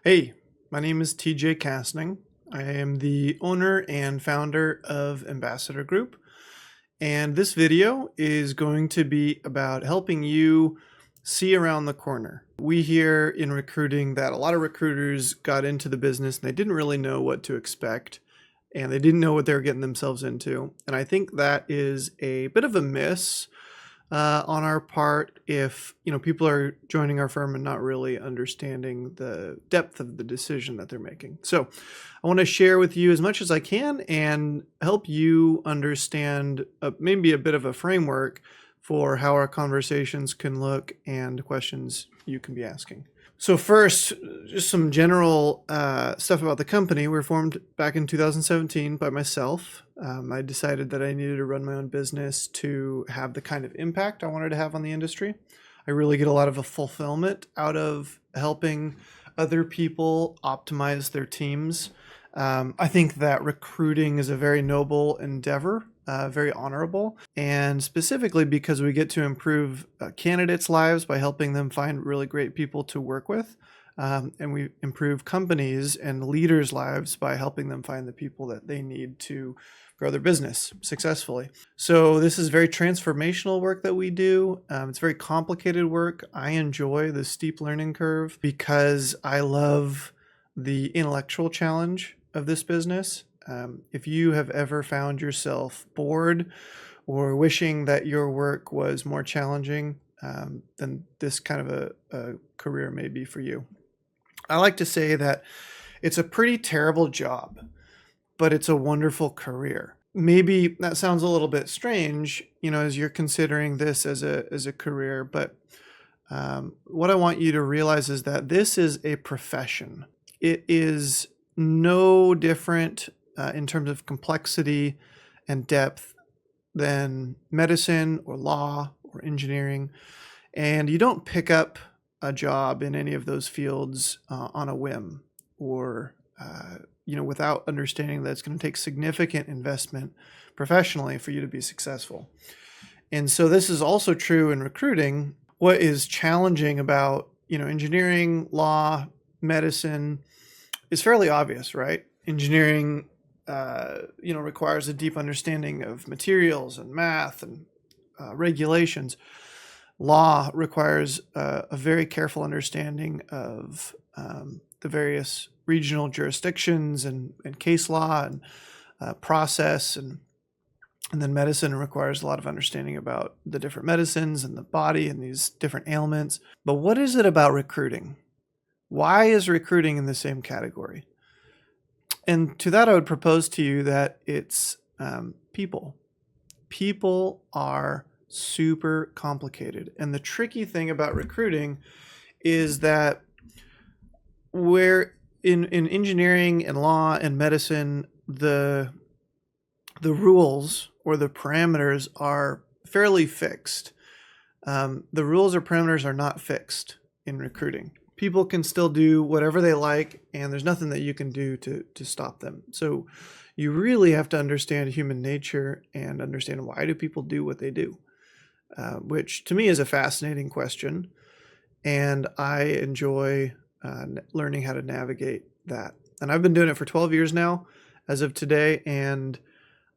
Hey, my name is TJ Castning. I am the owner and founder of Ambassador Group, and this video is going to be about helping you see around the corner. We hear in recruiting that a lot of recruiters got into the business and they didn't really know what to expect, and they didn't know what they were getting themselves into. And I think that is a bit of a miss on our part if people are joining our firm and not really understanding the depth of the decision that they're making. So I want to share with you as much as I can and help you understand maybe a bit of a framework for how our conversations can look and questions you can be asking. So first, just some general stuff about the company. We were formed back in 2017 by myself. I decided that I needed to run my own business to have the kind of impact I wanted to have on the industry. I really get a lot of a fulfillment out of helping other people optimize their teams. I think that recruiting is a very noble endeavor, very honorable, and specifically because we get to improve candidates' lives by helping them find really great people to work with. And we improve companies and leaders' lives by helping them find the people that they need to grow their business successfully. So this is very transformational work that we do. It's very complicated work. I enjoy the steep learning curve because I love the intellectual challenge of this business. If you have ever found yourself bored or wishing that your work was more challenging, then this kind of a career may be for you. I like to say that it's a pretty terrible job, but it's a wonderful career. Maybe that sounds a little bit strange, as you're considering this as a career, but what I want you to realize is that this is a profession. It is no different in terms of complexity and depth than medicine or law or engineering. And you don't pick up a job in any of those fields on a whim or without understanding that it's going to take significant investment professionally for you to be successful. And so this is also true in recruiting. What is challenging about engineering, law, medicine is fairly obvious, right? Engineering requires a deep understanding of materials and math and regulations. Law requires a very careful understanding of the various regional jurisdictions and case law and process, and then medicine requires a lot of understanding about the different medicines and the body and these different ailments. But what is it about recruiting? Why is recruiting in the same category? And to that, I would propose to you that it's people. People are super complicated. And the tricky thing about recruiting is that where in engineering and law and medicine, the rules or the parameters are fairly fixed. The rules or parameters are not fixed in recruiting. People can still do whatever they like, and there's nothing that you can do to stop them. So you really have to understand human nature and understand why do people do what they do, which to me is a fascinating question. And I enjoy learning how to navigate that. And I've been doing it for 12 years now as of today, and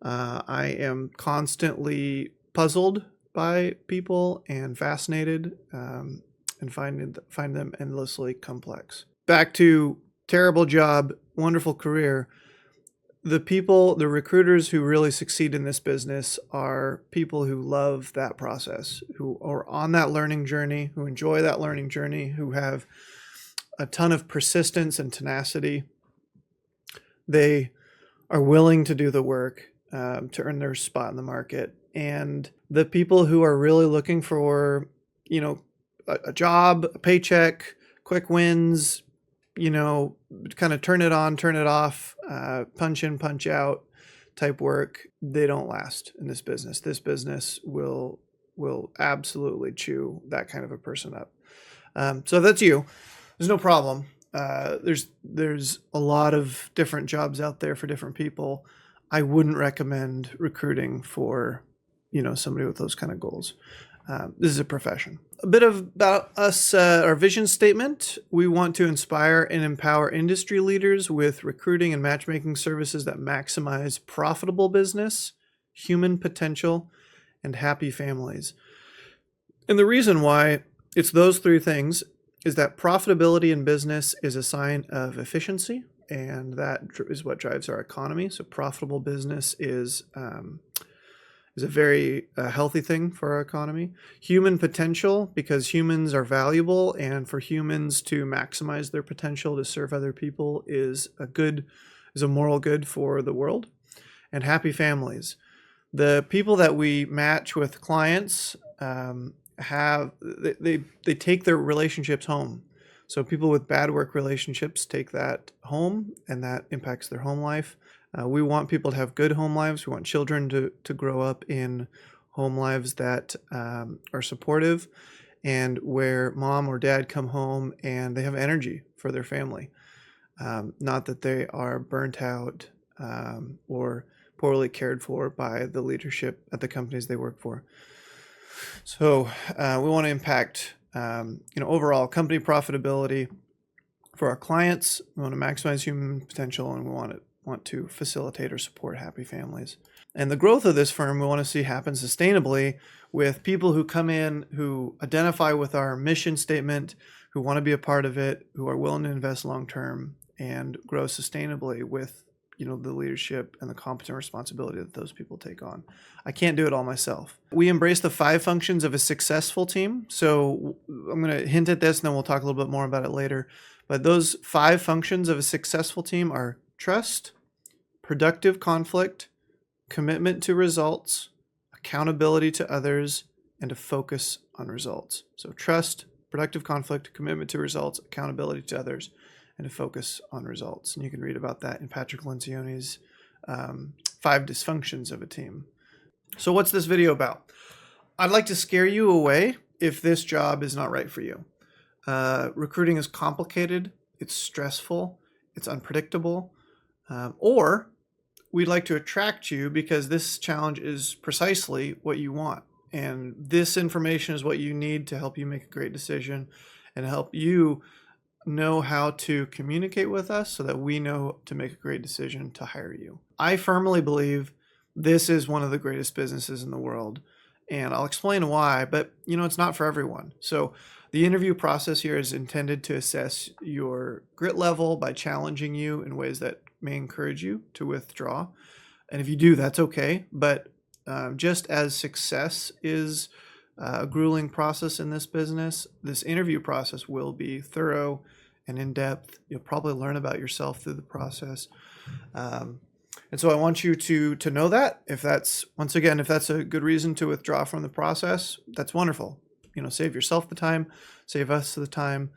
I am constantly puzzled by people and fascinated and find them endlessly complex. Back to terrible job, wonderful career. The recruiters who really succeed in this business are people who love that process, who are on that learning journey, who enjoy that learning journey, who have a ton of persistence and tenacity. They are willing to do the work to earn their spot in the market. And the people who are really looking for, a job, a paycheck, quick wins, kind of turn it on, turn it off, punch in, punch out type work, they don't last in this business. This business will absolutely chew that kind of a person up. So if that's you, there's no problem. There's a lot of different jobs out there for different people. I wouldn't recommend recruiting for, somebody with those kind of goals. This is a profession. A bit about us, our vision statement. We want to inspire and empower industry leaders with recruiting and matchmaking services that maximize profitable business, human potential, and happy families. And the reason why it's those three things is that profitability in business is a sign of efficiency, and that is what drives our economy. So profitable business is a very healthy thing for our economy. Human potential, because humans are valuable, and for humans to maximize their potential to serve other people is a moral good for the world. And happy families. The people that we match with clients they take their relationships home. So people with bad work relationships take that home, and that impacts their home life. We want people to have good home lives. We want children to grow up in home lives that are supportive, and where mom or dad come home and they have energy for their family. Not that they are burnt out or poorly cared for by the leadership at the companies they work for. So we want to impact overall company profitability for our clients. We want to maximize human potential, and we want to facilitate or support happy families. And the growth of this firm we want to see happen sustainably with people who come in, who identify with our mission statement, who want to be a part of it, who are willing to invest long term and grow sustainably with the leadership and the competent responsibility that those people take on. I can't do it all myself. We embrace the 5 functions of a successful team. So I'm going to hint at this, and then we'll talk a little bit more about it later. But those 5 functions of a successful team are trust, productive conflict, commitment to results, accountability to others, and a focus on results. So trust, productive conflict, commitment to results, accountability to others, and a focus on results. And you can read about that in Patrick Lencioni's 5 dysfunctions of a team. So what's this video about? I'd like to scare you away if this job is not right for you. Recruiting is complicated, it's stressful, it's unpredictable, or we'd like to attract you because this challenge is precisely what you want. And this information is what you need to help you make a great decision and help you know how to communicate with us so that we know to make a great decision to hire you. I firmly believe this is one of the greatest businesses in the world, and I'll explain why, but it's not for everyone. So the interview process here is intended to assess your grit level by challenging you in ways that may encourage you to withdraw. And if you do, that's okay. But just as success is a grueling process in this business, this interview process will be thorough and in-depth. You'll probably learn about yourself through the process. And so I want you to know that. If that's a good reason to withdraw from the process, that's wonderful. Save yourself the time, save us the time.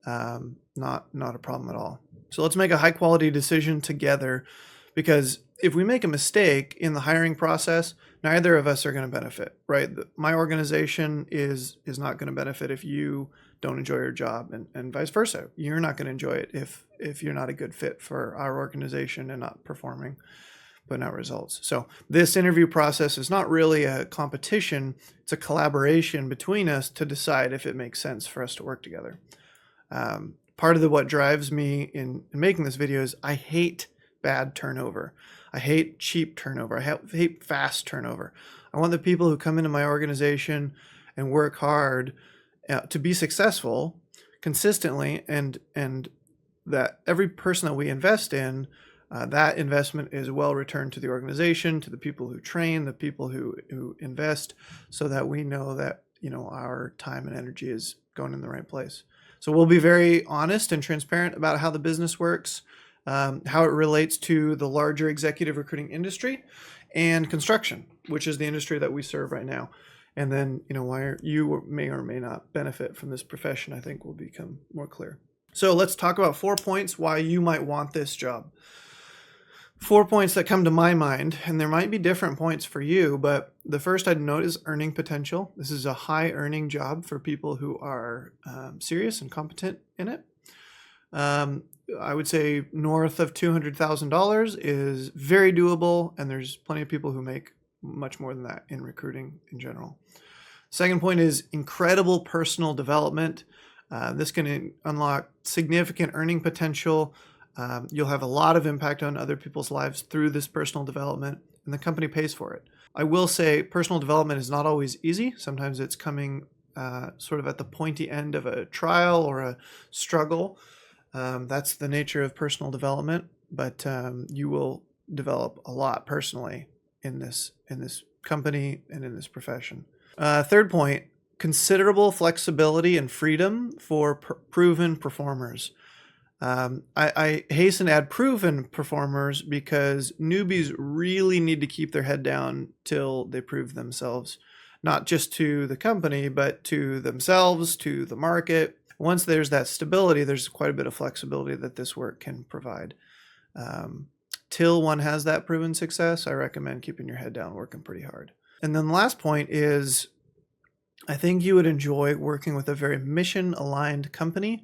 Not a problem at all. So let's make a high quality decision together, because if we make a mistake in the hiring process, neither of us are going to benefit, right? My organization is not going to benefit if you don't enjoy your job, and vice versa. You're not going to enjoy it if you're not a good fit for our organization and not performing, putting out results. So this interview process is not really a competition. It's a collaboration between us to decide if it makes sense for us to work together. Part of what drives me in making this video is I hate bad turnover. I hate cheap turnover. I hate fast turnover. I want the people who come into my organization and work hard to be successful consistently, and that every person that we invest in, that investment is well returned to the organization, to the people who train, the people who invest, so that we know that our time and energy is going in the right place. So we'll be very honest and transparent about how the business works, how it relates to the larger executive recruiting industry and construction, which is the industry that we serve right now. And then, why you may or may not benefit from this profession, I think will become more clear. So let's talk about 4 points why you might want this job. 4 points that come to my mind, and there might be different points for you, but the first I'd note is earning potential. This is a high earning job for people who are serious and competent in it. I would say north of $200,000 is very doable, and there's plenty of people who make much more than that in recruiting in general. Second point is incredible personal development. This can unlock significant earning potential. You'll have a lot of impact on other people's lives through this personal development, and the company pays for it. I will say personal development is not always easy. Sometimes it's coming sort of at the pointy end of a trial or a struggle. That's the nature of personal development, but you will develop a lot personally in this company and in this profession. Third point, considerable flexibility and freedom for proven performers. I hasten to add proven performers because newbies really need to keep their head down till they prove themselves, not just to the company, but to themselves, to the market. Once there's that stability, there's quite a bit of flexibility that this work can provide. Till one has that proven success, I recommend keeping your head down, working pretty hard. And then the last point is, I think you would enjoy working with a very mission-aligned company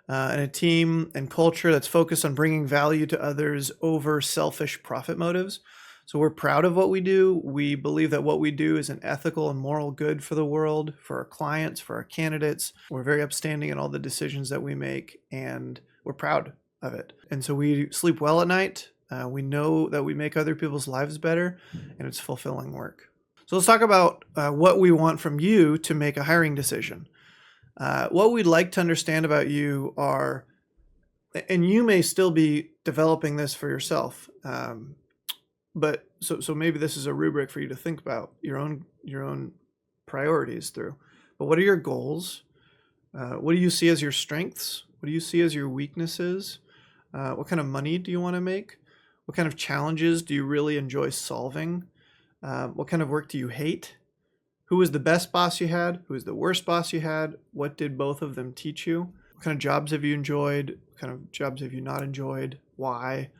and a team and culture that's focused on bringing value to others over selfish profit motives. So we're proud of what we do. We believe that what we do is an ethical and moral good for the world, for our clients, for our candidates. We're very upstanding in all the decisions that we make, and we're proud of it. And so we sleep well at night. We know that we make other people's lives better, and it's fulfilling work. So let's talk about what we want from you to make a hiring decision. What we'd like to understand about you are, and you may still be developing this for yourself, but so maybe this is a rubric for you to think about your own priorities through. But what are your goals? What do you see as your strengths? What do you see as your weaknesses? What kind of money do you want to make? What kind of challenges do you really enjoy solving? What kind of work do you hate? Who was the best boss you had? Who was the worst boss you had? What did both of them teach you? What kind of jobs have you enjoyed? What kind of jobs have you not enjoyed? Why?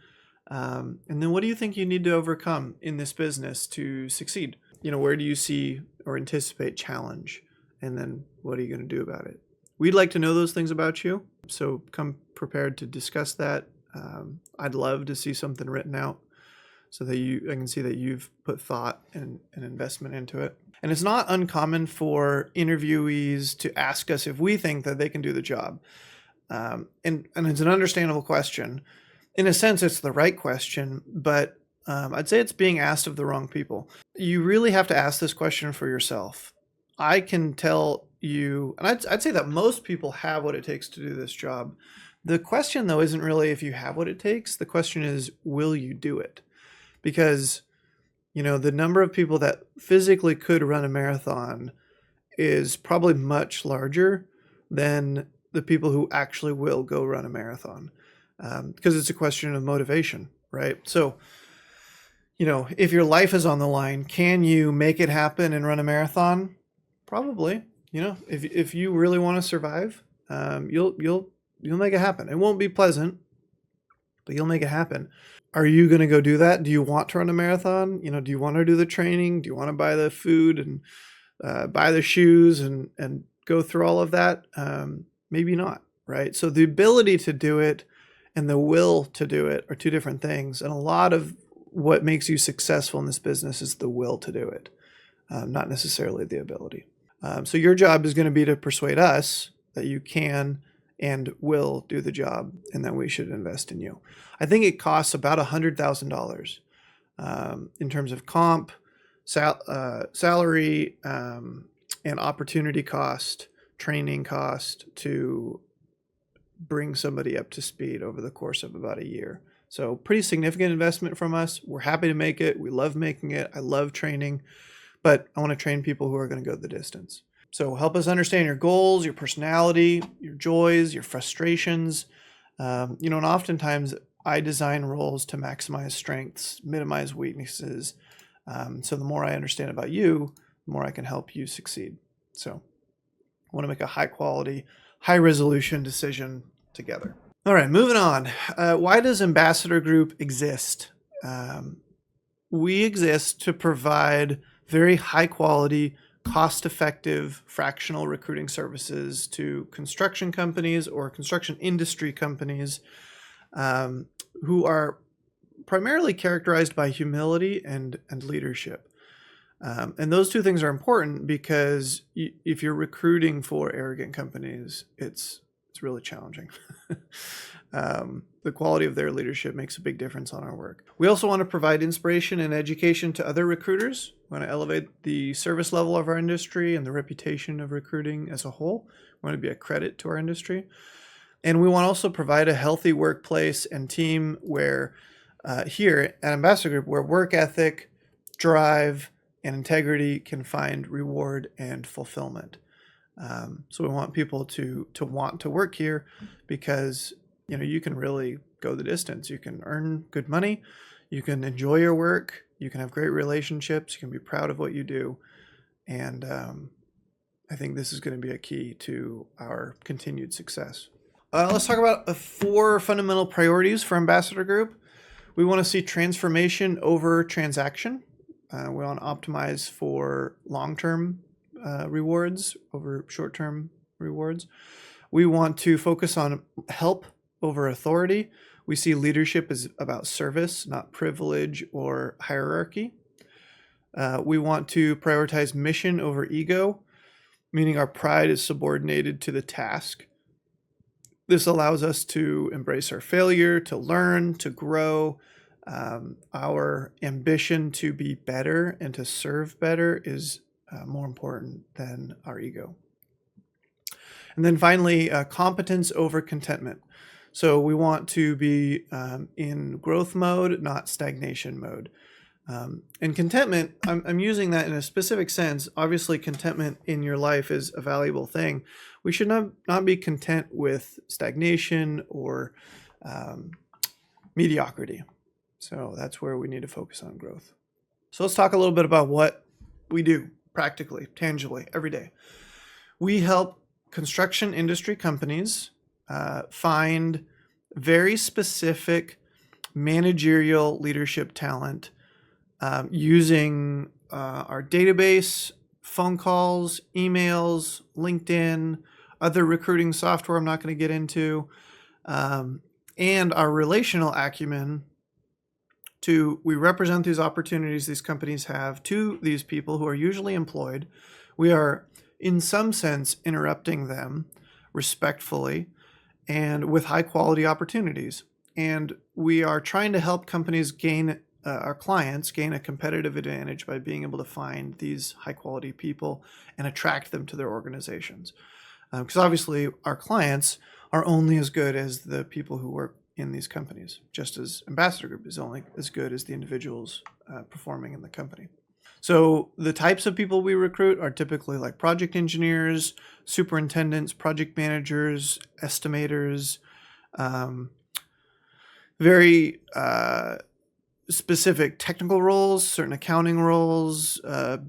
And then what do you think you need to overcome in this business to succeed? Where do you see or anticipate challenge? And then what are you going to do about it? We'd like to know those things about you. So come prepared to discuss that. I'd love to see something written out so that I can see that you've put thought and investment into it. And it's not uncommon for interviewees to ask us if we think that they can do the job. And it's an understandable question. In a sense, it's the right question, but I'd say it's being asked of the wrong people. You really have to ask this question for yourself. I can tell you, and I'd say that most people have what it takes to do this job. The question, though, isn't really if you have what it takes. The question is, will you do it? Because, the number of people that physically could run a marathon is probably much larger than the people who actually will go run a marathon. Because it's a question of motivation, right? So, if your life is on the line, can you make it happen and run a marathon? Probably. If you really want to survive, you'll make it happen. It won't be pleasant, but you'll make it happen. Are you going to go do that? Do you want to run a marathon? Do you want to do the training? Do you want to buy the food and buy the shoes and go through all of that? Maybe not, right? So the ability to do it and the will to do it are two different things. And a lot of what makes you successful in this business is the will to do it, not necessarily the ability. So your job is going to be to persuade us that you can and will do the job and that we should invest in you. I think it costs about $100,000 in terms of comp, salary, and opportunity cost, training cost to bring somebody up to speed over the course of about a year. So pretty significant investment from us. We're happy to make it. We love making it. I love training, but I want to train people who are going to go the distance. So help us understand your goals, your personality, your joys, your frustrations. And oftentimes I design roles to maximize strengths, minimize weaknesses. So the more I understand about you, the more I can help you succeed. So I want to make a high quality, high resolution decision together. All right, moving on. Why does Ambassador Group exist? We exist to provide very high quality, cost-effective fractional recruiting services to construction companies or construction industry companies who are primarily characterized by humility and leadership. And those two things are important because if you're recruiting for arrogant companies, it's really challenging. The quality of their leadership makes a big difference on our work. We also want to provide inspiration and education to other recruiters. We want to elevate the service level of our industry and the reputation of recruiting as a whole. We want to be a credit to our industry. And we want to also provide a healthy workplace and team where here at Ambassador Group, where work ethic, drive, and integrity can find reward and fulfillment. So we want people to want to work here because you can really go the distance. You can earn good money, you can enjoy your work, you can have great relationships, you can be proud of what you do, and I think this is going to be a key to our continued success. Let's talk about 4 fundamental priorities for Ambassador Group. We want to see transformation over transaction. We want to optimize for long-term rewards over short-term rewards. We want to focus on help over authority. We see leadership as about service, not privilege or hierarchy. We want to prioritize mission over ego, meaning our pride is subordinated to the task. This allows us to embrace our failure, to learn, to grow. Our ambition to be better and to serve better is more important than our ego. And then finally, competence over contentment. So we want to be in growth mode, not stagnation mode. And contentment, I'm using that in a specific sense. Obviously, contentment in your life is a valuable thing. We should not be content with stagnation or mediocrity. So that's where we need to focus on growth. So let's talk a little bit about what we do practically, tangibly, every day. We help construction industry companies find very specific managerial leadership talent using our database, phone calls, emails, LinkedIn, other recruiting software I'm not going to get into, and our relational acumen. We represent these opportunities these companies have to these people who are usually employed. We are, in some sense, interrupting them respectfully and with high quality opportunities. And we are trying to help companies our clients gain a competitive advantage by being able to find these high quality people and attract them to their organizations. Because obviously our clients are only as good as the people who work in these companies, just as Ambassador Group is only as good as the individuals performing in the company. So the types of people we recruit are typically like project engineers, superintendents, project managers, estimators, very specific technical roles, certain accounting roles,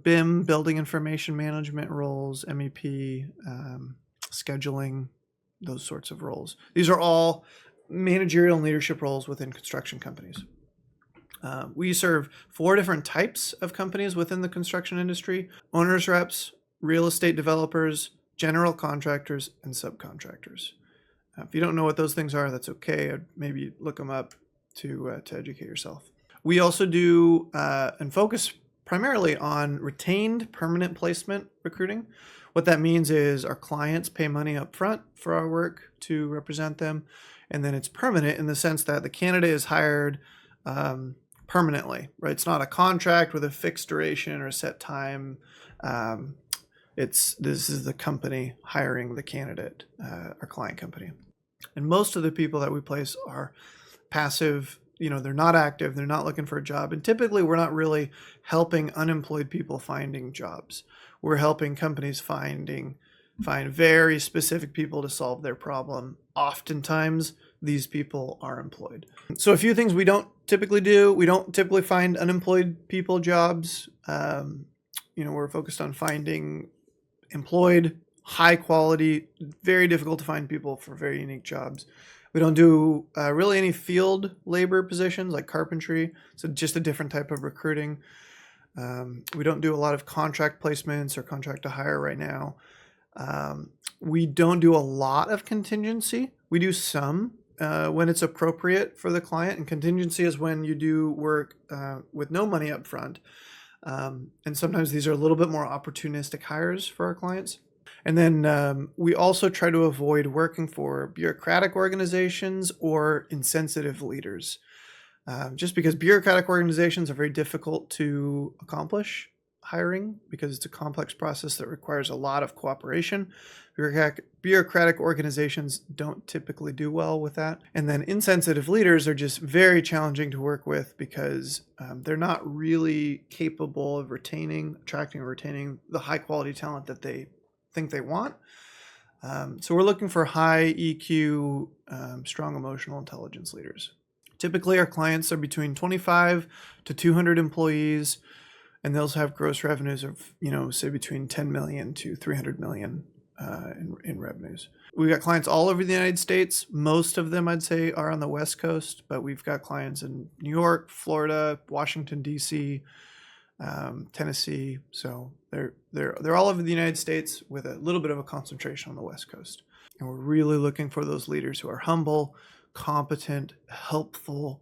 BIM, building information management roles, MEP, scheduling, those sorts of roles. These are all managerial and leadership roles within construction companies. We serve 4 different types of companies within the construction industry: owners reps, real estate developers, general contractors, and subcontractors. If you don't know what those things are, that's okay. I'd maybe look them up to educate yourself. We also do and focus primarily on retained permanent placement recruiting. What that means is our clients pay money up front for our work to represent them, and then it's permanent in the sense that the candidate is hired permanently, right? It's not a contract with a fixed duration or a set time. This is the company hiring the candidate, our client company. And most of the people that we place are passive. They're not active. They're not looking for a job. And typically we're not really helping unemployed people finding jobs. We're helping companies find very specific people to solve their problem. Oftentimes these people are employed. So a few things we don't typically do. We don't typically find unemployed people jobs. We're focused on finding employed, high quality, very difficult to find people for very unique jobs. We don't do really any field labor positions like carpentry. So just a different type of recruiting. We don't do a lot of contract placements or contract to hire right now. We don't do a lot of contingency. We do some when it's appropriate for the client. And contingency is when you do work with no money up front. And sometimes these are a little bit more opportunistic hires for our clients. And then we also try to avoid working for bureaucratic organizations or insensitive leaders. Just because bureaucratic organizations are very difficult to accomplish hiring because it's a complex process that requires a lot of cooperation. Bureaucratic organizations don't typically do well with that. And then insensitive leaders are just very challenging to work with because they're not really capable of attracting and retaining the high quality talent that they think they want. So we're looking for high EQ, strong emotional intelligence leaders. Typically, our clients are between 25 to 200 employees, and they'll have gross revenues of, say between 10 million to 300 million in revenues. We've got clients all over the United States. Most of them, I'd say, are on the West Coast, but we've got clients in New York, Florida, Washington, D.C., Tennessee. So they're all over the United States with a little bit of a concentration on the West Coast. And we're really looking for those leaders who are humble, competent, helpful,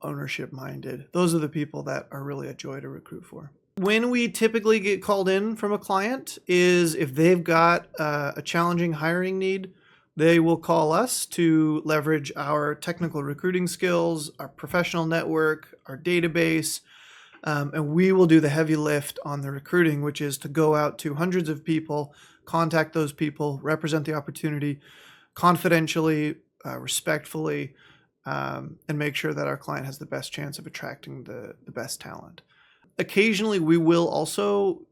ownership minded. Those are the people that are really a joy to recruit for. When we typically get called in from a client is if they've got a challenging hiring need. They will call us to leverage our technical recruiting skills, our professional network, our database, and we will do the heavy lift on the recruiting, which is to go out to hundreds of people, contact those people, represent the opportunity confidentially, respectfully, and make sure that our client has the best chance of attracting the best talent. Occasionally, we will also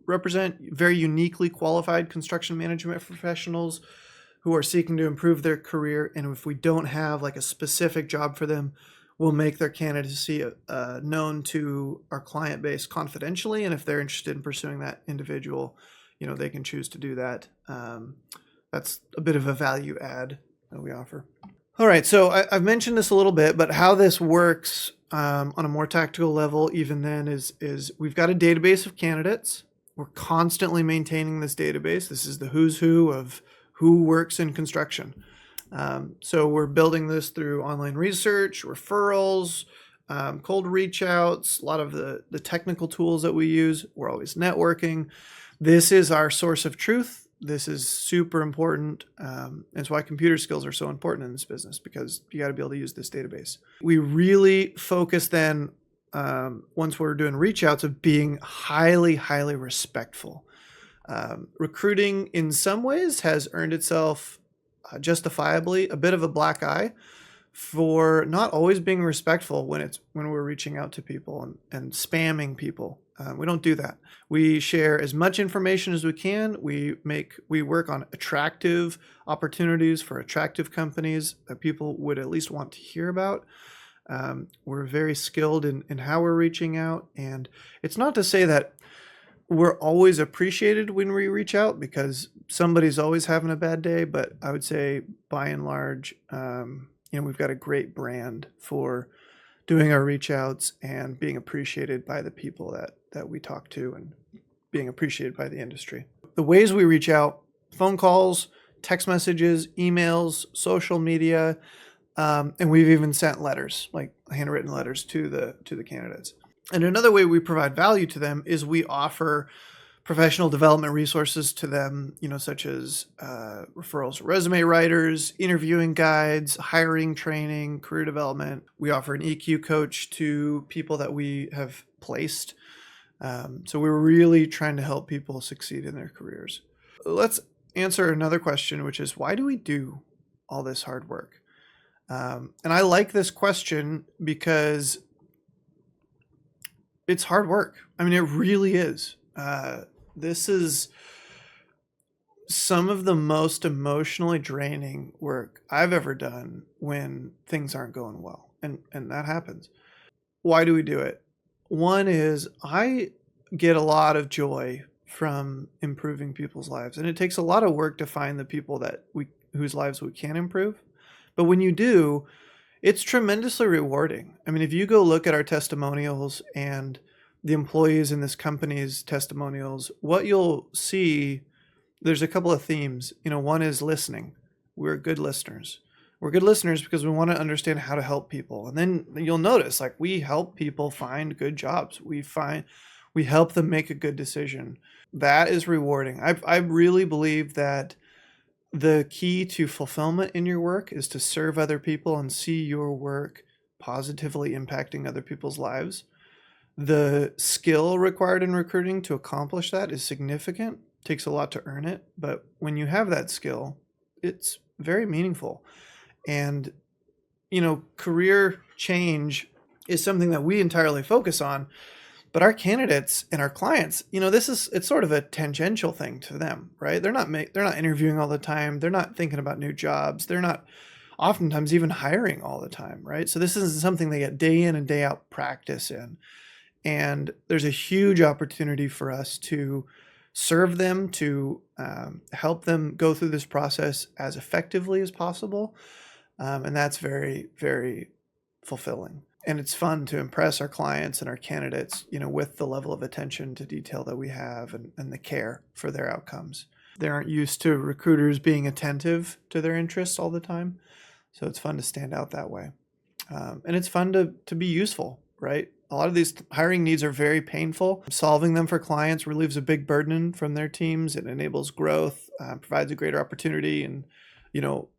represent very uniquely qualified construction management professionals who are seeking to improve their career. And if we don't have like a specific job for them, we'll make their candidacy known to our client base confidentially. And if they're interested in pursuing that individual, they can choose to do that. That's a bit of a value add that we offer. All right, so I've mentioned this a little bit, but how this works on a more tactical level even then is we've got a database of candidates. We're constantly maintaining this database. This is the who's who of who works in construction. So we're building this through online research, referrals, cold reach outs, a lot of the technical tools that we use. We're always networking. This is our source of truth. This is super important. It's why computer skills are so important in this business, because you got to be able to use this database. We really focus then, once we're doing reach outs, of being highly, highly respectful. Recruiting in some ways has earned itself justifiably a bit of a black eye for not always being respectful when we're reaching out to people and spamming people. We don't do that. We share as much information as we can. We work on attractive opportunities for attractive companies that people would at least want to hear about. We're very skilled in how we're reaching out. And it's not to say that we're always appreciated when we reach out, because somebody's always having a bad day. But I would say by and large, we've got a great brand for doing our reach outs and being appreciated by the people that we talk to and being appreciated by the industry. The ways we reach out: phone calls, text messages, emails, social media, and we've even sent letters, like handwritten letters to the candidates. And another way we provide value to them is we offer professional development resources to them, such as referrals to resume writers, interviewing guides, hiring training, career development. We offer an EQ coach to people that we have placed. So we're really trying to help people succeed in their careers. Let's answer another question, which is, why do we do all this hard work? And I like this question because it's hard work. I mean, it really is. This is some of the most emotionally draining work I've ever done when things aren't going well. And that happens. Why do we do it? One is I get a lot of joy from improving people's lives. And it takes a lot of work to find the people whose lives we can improve. But when you do, it's tremendously rewarding. I mean, if you go look at our testimonials and the employees in this company's testimonials, what you'll see, there's a couple of themes. One is listening. We're good listeners. We're good listeners because we want to understand how to help people. And then you'll notice, like, we help people find good jobs. We help them make a good decision. That is rewarding. I really believe that the key to fulfillment in your work is to serve other people and see your work positively impacting other people's lives. The skill required in recruiting to accomplish that is significant. It takes a lot to earn it, but when you have that skill, it's very meaningful. And career change is something that we entirely focus on, but our candidates and our clients, it's sort of a tangential thing to them, right? They're not interviewing all the time. They're not thinking about new jobs. They're not oftentimes even hiring all the time, right? So this isn't something they get day in and day out practice in. And there's a huge opportunity for us to serve them, to help them go through this process as effectively as possible. And that's very, very fulfilling. And it's fun to impress our clients and our candidates, with the level of attention to detail that we have and the care for their outcomes. They aren't used to recruiters being attentive to their interests all the time. So it's fun to stand out that way. And it's fun to be useful, right? A lot of these hiring needs are very painful. Solving them for clients relieves a big burden from their teams. It enables growth, provides a greater opportunity, and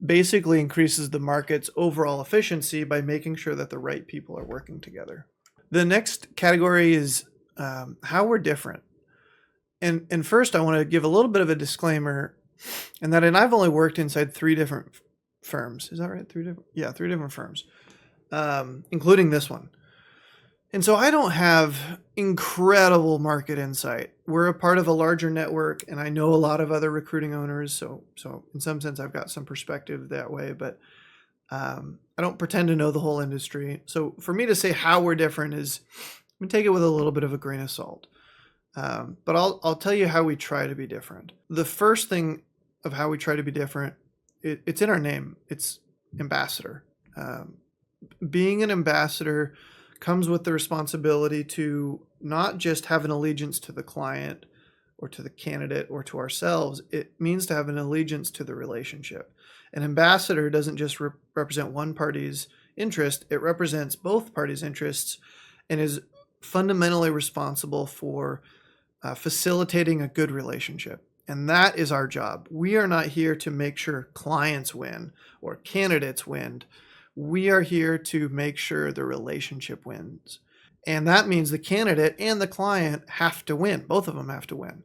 basically increases the market's overall efficiency by making sure that the right people are working together. The next category is how we're different. And first, I want to give a little bit of a disclaimer, and I've only worked inside 3 different firms. Is that right? 3 different firms, including this one. And so I don't have incredible market insight. We're a part of a larger network, and I know a lot of other recruiting owners. So in some sense, I've got some perspective that way, but I don't pretend to know the whole industry. So for me to say how we're different is, I'm gonna take it with a little bit of a grain of salt. But I'll tell you how we try to be different. The first thing of how we try to be different, it's in our name. It's ambassador. Being an ambassador comes with the responsibility to not just have an allegiance to the client or to the candidate or to ourselves. It means to have an allegiance to the relationship. An ambassador doesn't just represent one party's interest, it represents both parties' interests and is fundamentally responsible for facilitating a good relationship. And that is our job. We are not here to make sure clients win or candidates win. We are here to make sure the relationship wins. And that means the candidate and the client have to win. Both of them have to win.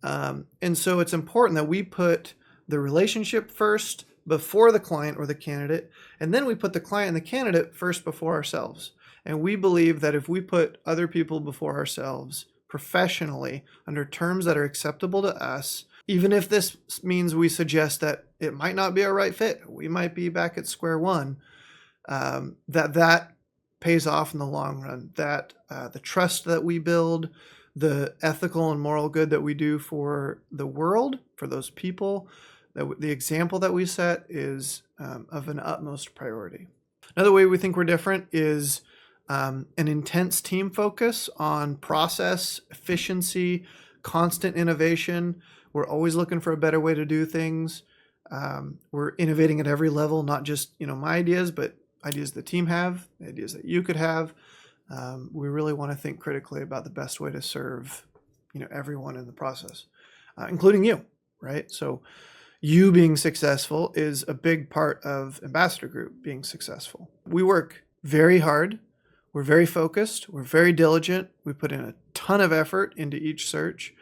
And so it's important that we put the relationship first before the client or the candidate, and then we put the client and the candidate first before ourselves. And we believe that if we put other people before ourselves professionally under terms that are acceptable to us, even if this means we suggest that it might not be our right fit, we might be back at square one, that pays off in the long run, that the trust that we build, the ethical and moral good that we do for the world, for those people, that the example that we set is of an utmost priority. Another way we think we're different is an intense team focus on process, efficiency, constant innovation. We're always looking for a better way to do things. We're innovating at every level, not just my ideas, but ideas the team have, ideas that you could have. We really want to think critically about the best way to serve everyone in the process, including you, right? So you being successful is a big part of Ambassador Group being successful. We work very hard. We're very focused. We're very diligent. We put in a ton of effort into each search,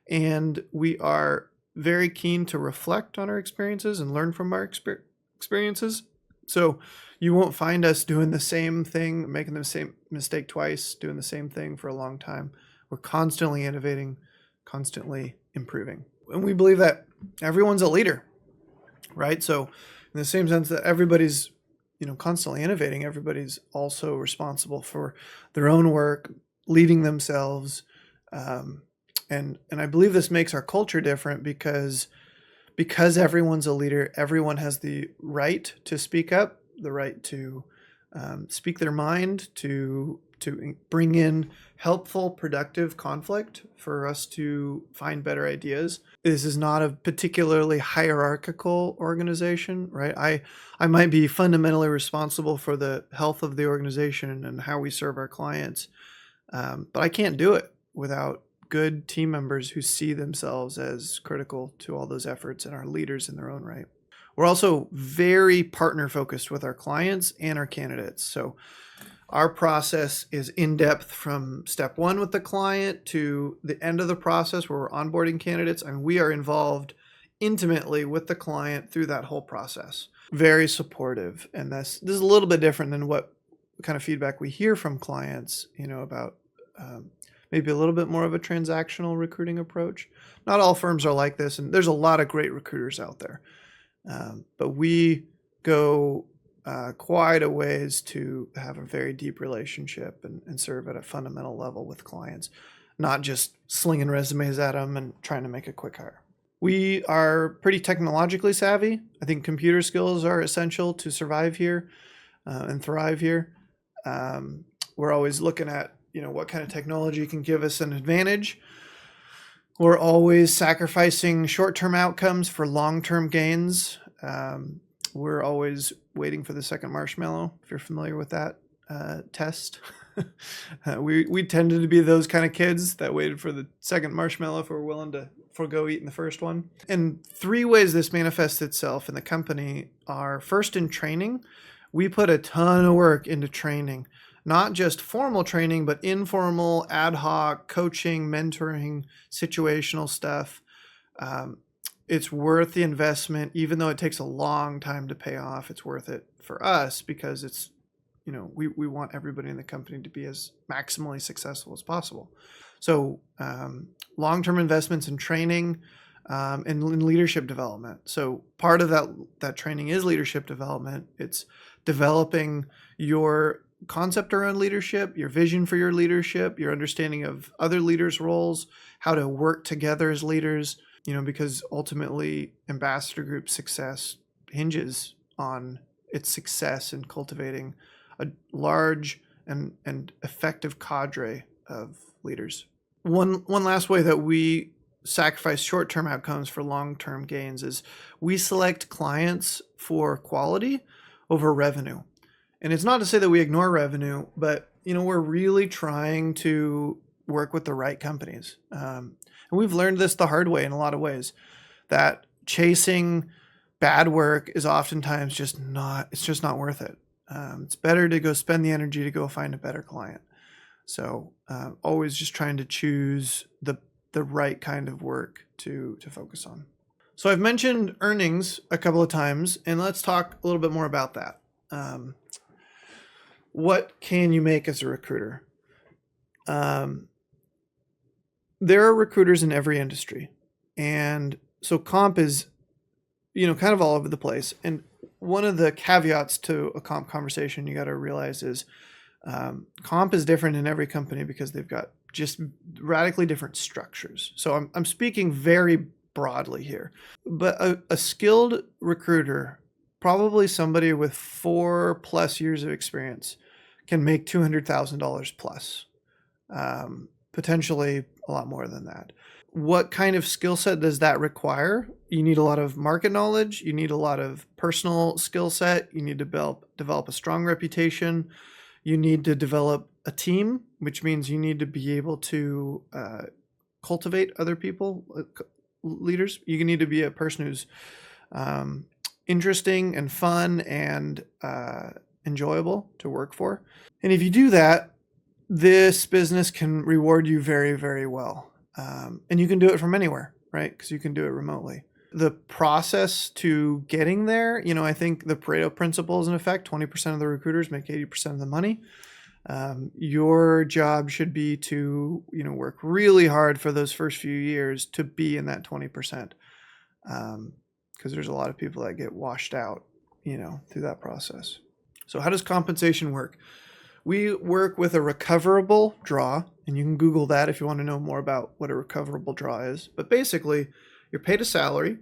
and we are very keen to reflect on our experiences and learn from our experiences. So you won't find us doing the same thing, making the same mistake twice, doing the same thing for a long time. We're constantly innovating, constantly improving. And we believe that everyone's a leader, right? So in the same sense that everybody's constantly innovating, everybody's also responsible for their own work, leading themselves. And I believe this makes our culture different because everyone's a leader, everyone has the right to speak up, the right to speak their mind, to bring in helpful, productive conflict for us to find better ideas. This is not a particularly hierarchical organization, right? I might be fundamentally responsible for the health of the organization and how we serve our clients, but I can't do it without good team members who see themselves as critical to all those efforts and are leaders in their own right. We're also very partner focused with our clients and our candidates. So our process is in depth from step one with the client to the end of the process where we're onboarding candidates, and we are involved intimately with the client through that whole process. Very supportive. And this is a little bit different than what kind of feedback we hear from clients, about maybe a little bit more of a transactional recruiting approach. Not all firms are like this, and there's a lot of great recruiters out there. But we go quite a ways to have a very deep relationship and serve at a fundamental level with clients, not just slinging resumes at them and trying to make a quick hire. We are pretty technologically savvy. I think computer skills are essential to survive here and thrive here. We're always looking at, what kind of technology can give us an advantage. We're always sacrificing short-term outcomes for long-term gains. We're always waiting for the second marshmallow, if you're familiar with that test. We tended to be those kind of kids that waited for the second marshmallow if we're willing to forego eating the first one. And 3 ways this manifests itself in the company are, first, in training. We put a ton of work into training, not just formal training, but informal, ad hoc, coaching, mentoring, situational stuff. It's worth the investment, even though it takes a long time to pay off. It's worth it for us because it's, we want everybody in the company to be as maximally successful as possible. So long-term investments in training and in leadership development. So part of that training is leadership development. It's developing your concept around leadership, your vision for your leadership, your understanding of other leaders' roles, how to work together as leaders. Because ultimately Ambassador Group's success hinges on its success in cultivating a large and effective cadre of leaders. One last way that we sacrifice short-term outcomes for long-term gains is we select clients for quality over revenue. And it's not to say that we ignore revenue, but we're really trying to work with the right companies. And we've learned this the hard way in a lot of ways, that chasing bad work is oftentimes just not worth it. It's better to go spend the energy to go find a better client. So always just trying to choose the right kind of work to focus on. So I've mentioned earnings a couple of times, and let's talk a little bit more about that. What can you make as a recruiter? There are recruiters in every industry. And so comp is, kind of all over the place. And one of the caveats to a comp conversation you got to realize is comp is different in every company because they've got just radically different structures. So I'm speaking very broadly here. But a skilled recruiter, probably somebody with 4+ years of experience, can make $200,000 plus. Potentially a lot more than that. What kind of skill set does that require? You need a lot of market knowledge. You need a lot of personal skill set. You need to develop a strong reputation. You need to develop a team, which means you need to be able to cultivate other people, leaders. You need to be a person who's interesting and fun and enjoyable to work for. And if you do that, this business can reward you very, very well. And you can do it from anywhere, right? Because you can do it remotely. The process to getting there, I think the Pareto principle is in effect. 20% of the recruiters make 80% of the money. Your job should be to, work really hard for those first few years to be in that 20%. Because there's a lot of people that get washed out, through that process. So how does compensation work? We work with a recoverable draw, and you can Google that if you want to know more about what a recoverable draw is. But basically, you're paid a salary,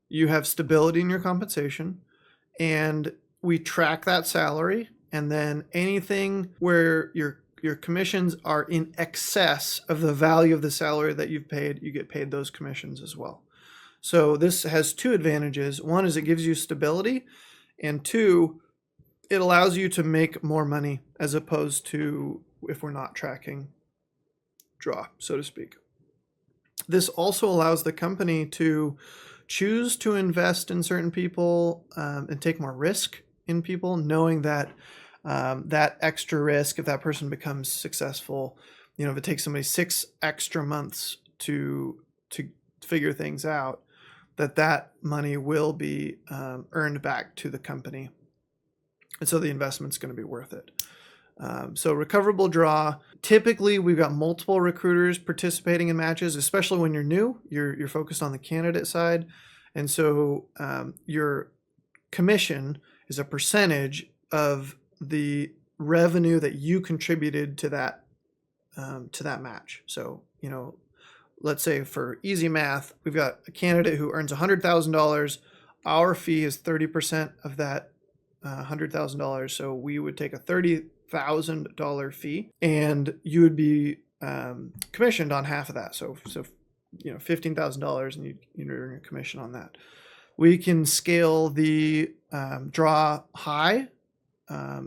you have stability in your compensation, and we track that salary, and then anything where your your commissions are in excess of the value of the salary that you've paid, you get paid those commissions as well. So this has two advantages. One is it gives you stability, and two, it allows you to make more money as opposed to if we're not tracking draw, so to speak. This also allows the company to choose to invest in certain people and take more risk in people, knowing that that extra risk, if that person becomes successful, if it takes somebody 6 extra months to figure things out, that money will be earned back to the company. And so the investment's going to be worth it. So recoverable draw, typically we've got multiple recruiters participating in matches, especially when you're new, you're focused on the candidate side. And so your commission is a percentage of the revenue that you contributed to that match. So, let's say for easy math, we've got a candidate who earns $100,000. Our fee is 30% of that $100,000. So we would take a $30,000 fee, and you would be commissioned on half of that. So $15,000, and you earn a commission on that. We can scale the draw high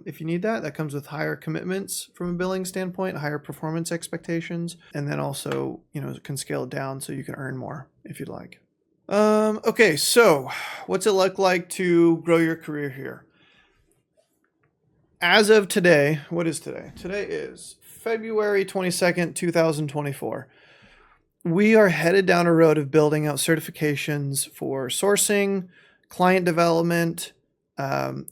if you need that. That comes with higher commitments from a billing standpoint, higher performance expectations, and then also can scale it down so you can earn more if you'd like. Okay, so what's it look like to grow your career here? As of today, what is today? Today is February 22nd, 2024. We are headed down a road of building out certifications for sourcing, client development,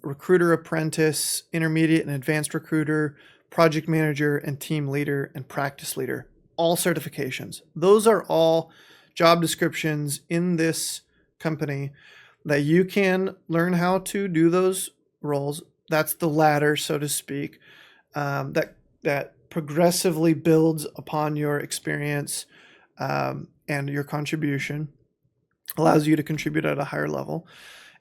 recruiter apprentice, intermediate and advanced recruiter, project manager, and team leader and practice leader. All certifications. Those are all job descriptions in this company that you can learn how to do those roles. That's the ladder, so to speak, that progressively builds upon your experience and your contribution, allows you to contribute at a higher level,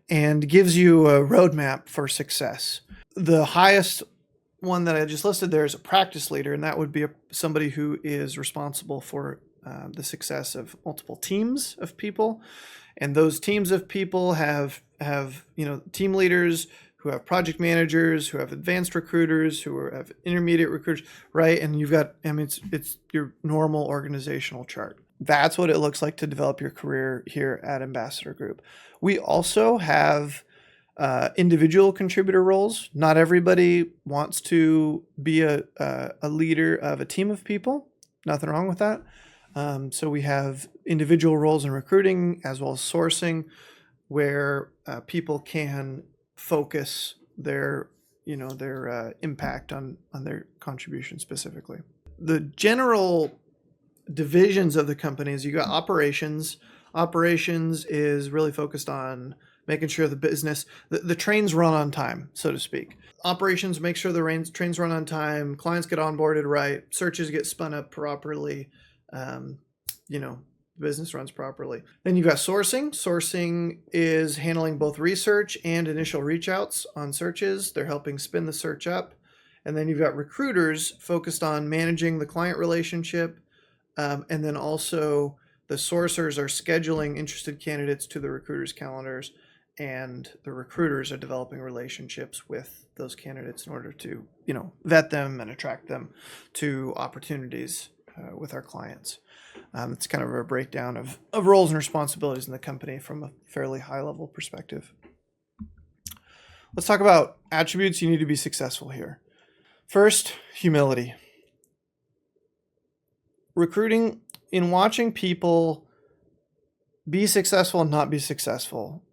and gives you a roadmap for success. The highest one that I just listed there is a practice leader, and that would be somebody who is responsible for the success of multiple teams of people. And those teams of people have team leaders who have project managers, who have advanced recruiters, who have intermediate recruiters, right? And you've got, it's your normal organizational chart. That's what it looks like to develop your career here at Ambassador Group. We also have individual contributor roles. Not everybody wants to be a leader of a team of people. Nothing wrong with that. So we have individual roles in recruiting as well as sourcing, where people can focus their impact on their contribution specifically. The general divisions of the companies, you got operations. Operations is really focused on making sure the business, the trains run on time, so to speak. Operations make sure the trains run on time, clients get onboarded right, searches get spun up properly, the business runs properly. Then you've got sourcing. Sourcing is handling both research and initial reach outs on searches. They're helping spin the search up. And then you've got recruiters focused on managing the client relationship. And then also the sourcers are scheduling interested candidates to the recruiters' calendars, and the recruiters are developing relationships with those candidates in order to, vet them and attract them to opportunities with our clients. It's kind of a breakdown of roles and responsibilities in the company from a fairly high level perspective. Let's talk about attributes you need to be successful here. First, humility. Recruiting, in watching people be successful and not be successful,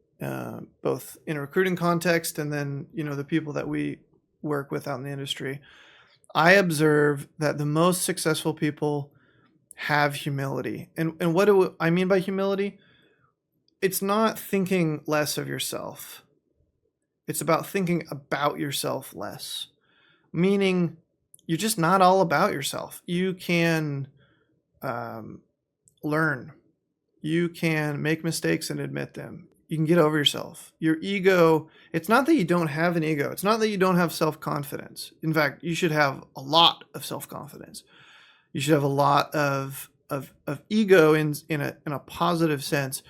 both in a recruiting context and then, the people that we work with out in the industry, I observe that the most successful people have humility. And what do I mean by humility? It's not thinking less of yourself. It's about thinking about yourself less. Meaning you're just not all about yourself. You can learn. You can make mistakes and admit them. You can get over yourself. Your ego, it's not that you don't have an ego. It's not that you don't have self-confidence. In fact, you should have a lot of self-confidence. You should have a lot of ego in a positive sense.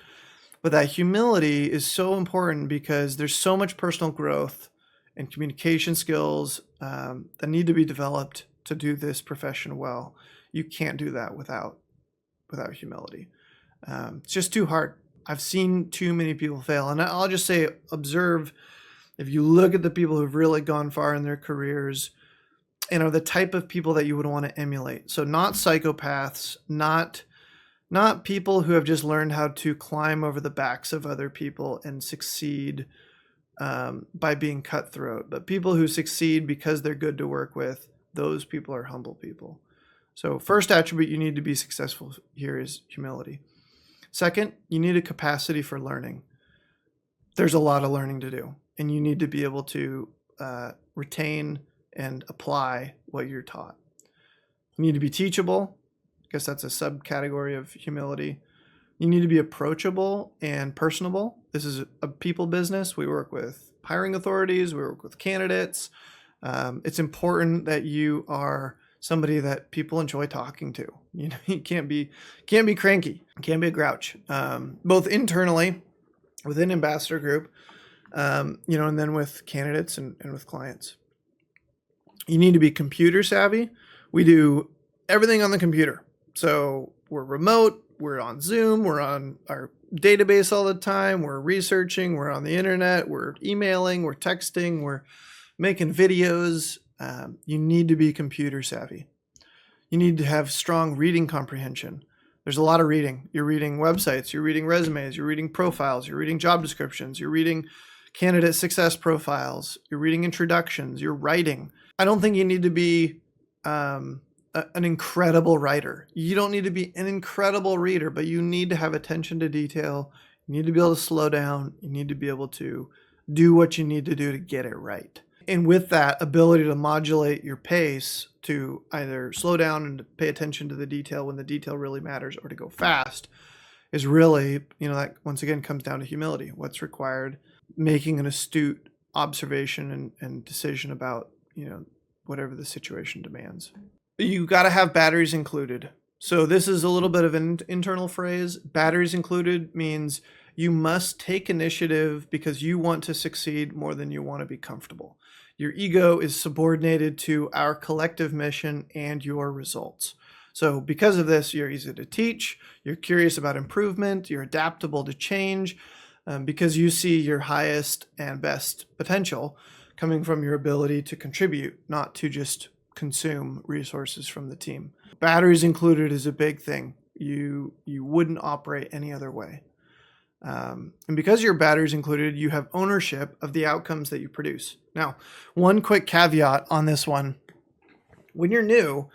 But that humility is so important because there's so much personal growth and communication skills that need to be developed to do this profession well. You can't do that without humility. It's just too hard. I've seen too many people fail. And I'll just say, observe, if you look at the people who've really gone far in their careers and are the type of people that you would want to emulate. So not psychopaths, not people who have just learned how to climb over the backs of other people and succeed by being cutthroat, but people who succeed because they're good to work with. Those people are humble people. So first attribute you need to be successful here is humility. Second, you need a capacity for learning. There's a lot of learning to do, and you need to be able to retain and apply what you're taught. You need to be teachable. I guess that's a subcategory of humility. You need to be approachable and personable. This is a people business. We work with hiring authorities. We work with candidates. It's important that you are somebody that people enjoy talking to. You know, you can't be cranky. You can't be a grouch. Both internally within Ambassador Group, and then with candidates and with clients. You need to be computer savvy. We do everything on the computer. So we're remote, we're on Zoom, we're on our database all the time, we're researching, we're on the internet, we're emailing, we're texting, we're making videos. You need to be computer savvy. You need to have strong reading comprehension. There's a lot of reading. You're reading websites, you're reading resumes, you're reading profiles, you're reading job descriptions, you're reading candidate success profiles, you're reading introductions, you're writing. I don't think you need to be an incredible writer. You don't need to be an incredible reader, but you need to have attention to detail. You need to be able to slow down. You need to be able to do what you need to do to get it right. And with that ability to modulate your pace to either slow down and to pay attention to the detail when the detail really matters, or to go fast, is really, that once again comes down to humility. What's required, making an astute observation and decision about, whatever the situation demands. You got to have batteries included. So this is a little bit of an internal phrase. Batteries included means you must take initiative because you want to succeed more than you want to be comfortable. Your ego is subordinated to our collective mission and your results. So because of this, you're easy to teach, you're curious about improvement, you're adaptable to change, because you see your highest and best potential coming from your ability to contribute, not to just consume resources from the team. Batteries included is a big thing. You wouldn't operate any other way. And because your batteries included, you have ownership of the outcomes that you produce. Now, one quick caveat on this one. When you're new,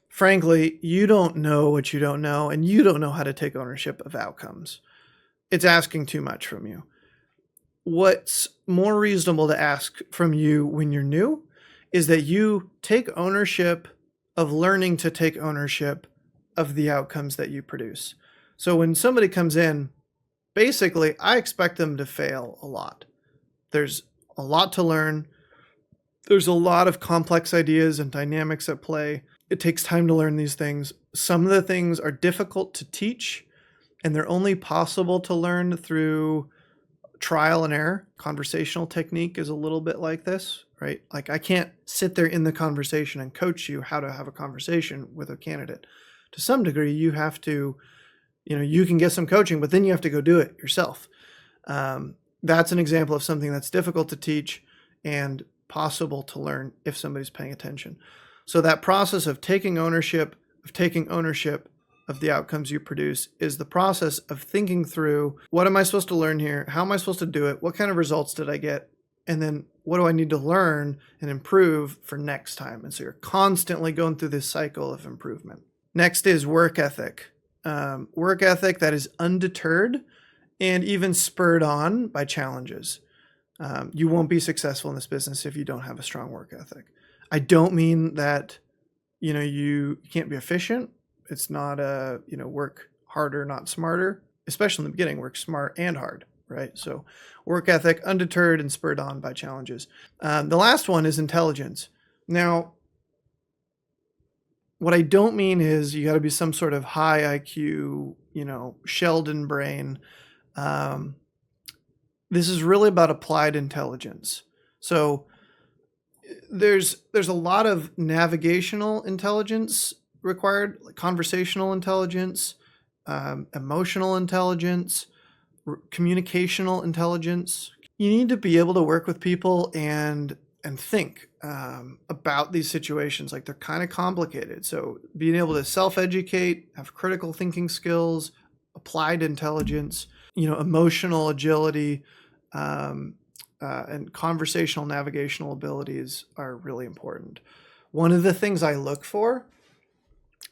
frankly, you don't know what you don't know, and you don't know how to take ownership of outcomes. It's asking too much from you. What's more reasonable to ask from you when you're new is that you take ownership of learning to take ownership of the outcomes that you produce. So when somebody comes in, basically, I expect them to fail a lot. There's a lot to learn. There's a lot of complex ideas and dynamics at play. It takes time to learn these things. Some of the things are difficult to teach, and they're only possible to learn through trial and error. Conversational technique is a little bit like this, right? Like, I can't sit there in the conversation and coach you how to have a conversation with a candidate. To some degree, you have to, you can get some coaching, but then you have to go do it yourself. That's an example of something that's difficult to teach and possible to learn if somebody's paying attention. So that process of taking ownership of the outcomes you produce is the process of thinking through, what am I supposed to learn here? How am I supposed to do it? What kind of results did I get? And then what do I need to learn and improve for next time? And so you're constantly going through this cycle of improvement. Next is work ethic. Work ethic that is undeterred and even spurred on by challenges. You won't be successful in this business if you don't have a strong work ethic. I don't mean that, you can't be efficient. It's not work harder, not smarter, especially in the beginning, work smart and hard. right? So work ethic, undeterred and spurred on by challenges. The last one is intelligence. Now, what I don't mean is you got to be some sort of high IQ, Sheldon brain. This is really about applied intelligence. So there's a lot of navigational intelligence required, like conversational intelligence, emotional intelligence, communicational intelligence. You need to be able to work with people and think about these situations. Like, they're kind of complicated. So being able to self-educate, have critical thinking skills, applied intelligence, emotional agility, and conversational navigational abilities are really important. One of the things I look for,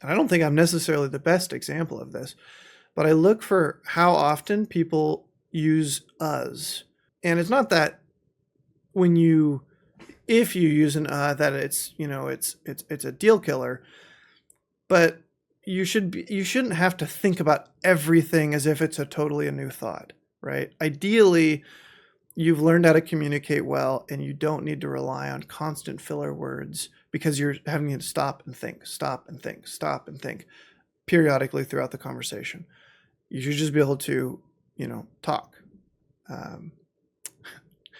and I don't think I'm necessarily the best example of this, but I look for how often people use us. And it's not that if you use an that it's a deal killer, but you shouldn't have to think about everything as if it's a totally new thought, right? Ideally, you've learned how to communicate well, and you don't need to rely on constant filler words because you're having to stop and think periodically throughout the conversation. You should just be able to, talk.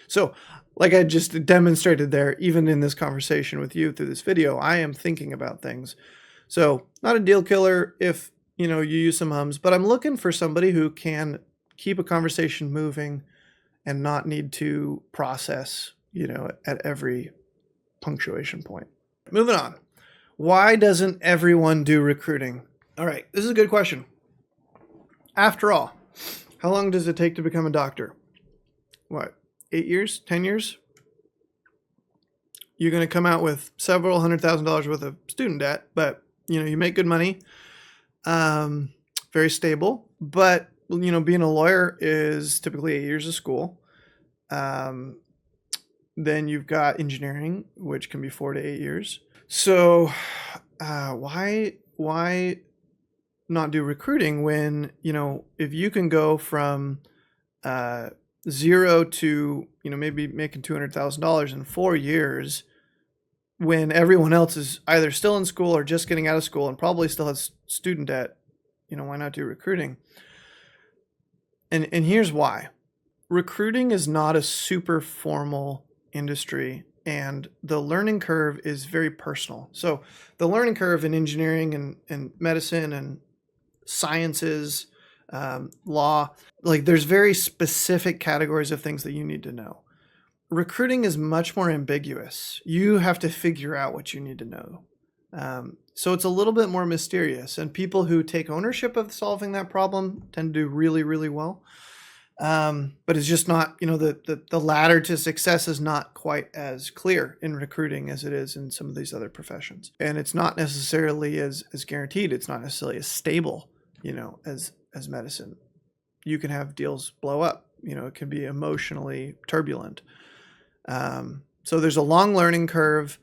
So like I just demonstrated there, even in this conversation with you through this video, I am thinking about things. So not a deal killer if, you use some hums, but I'm looking for somebody who can keep a conversation moving and not need to process, at every punctuation point. Moving on. Why doesn't everyone do recruiting? All right, this is a good question. After all, how long does it take to become a doctor? What, 8 years, 10 years? You're going to come out with several $100,000 worth of student debt, but you make good money, very stable. But being a lawyer is typically 8 years of school. Then you've got engineering, which can be 4 to 8 years. So why not do recruiting when, if you can go from zero to, maybe making $200,000 in 4 years, when everyone else is either still in school or just getting out of school and probably still has student debt, why not do recruiting? And here's why. Recruiting is not a super formal industry, and the learning curve is very personal. So the learning curve in engineering and medicine and sciences, law, like there's very specific categories of things that you need to know. Recruiting is much more ambiguous. You have to figure out what you need to know. So it's a little bit more mysterious, and people who take ownership of solving that problem tend to do really, really well. But it's just not, the ladder to success is not quite as clear in recruiting as it is in some of these other professions. And it's not necessarily as guaranteed. It's not necessarily as stable, as medicine. You can have deals blow up, it can be emotionally turbulent. So there's a long learning curve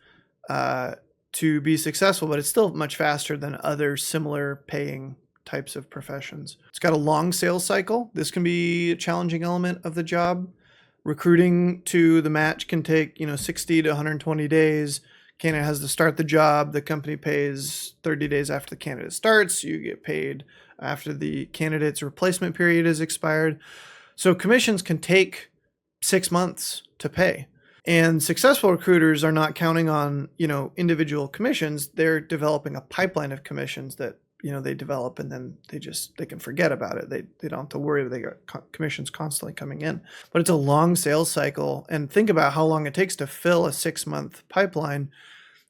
to be successful, but it's still much faster than other similar paying types of professions. It's got a long sales cycle. This can be a challenging element of the job. Recruiting to the match can take, 60 to 120 days. Candidate has to start the job. The company pays 30 days after the candidate starts. You get paid after the candidate's replacement period is expired. So commissions can take 6 months to pay. And successful recruiters are not counting on, individual commissions. They're developing a pipeline of commissions that, they develop, and then they can forget about it. They don't have to worry that they got commissions constantly coming in. But it's a long sales cycle. And think about how long it takes to fill a 6-month pipeline,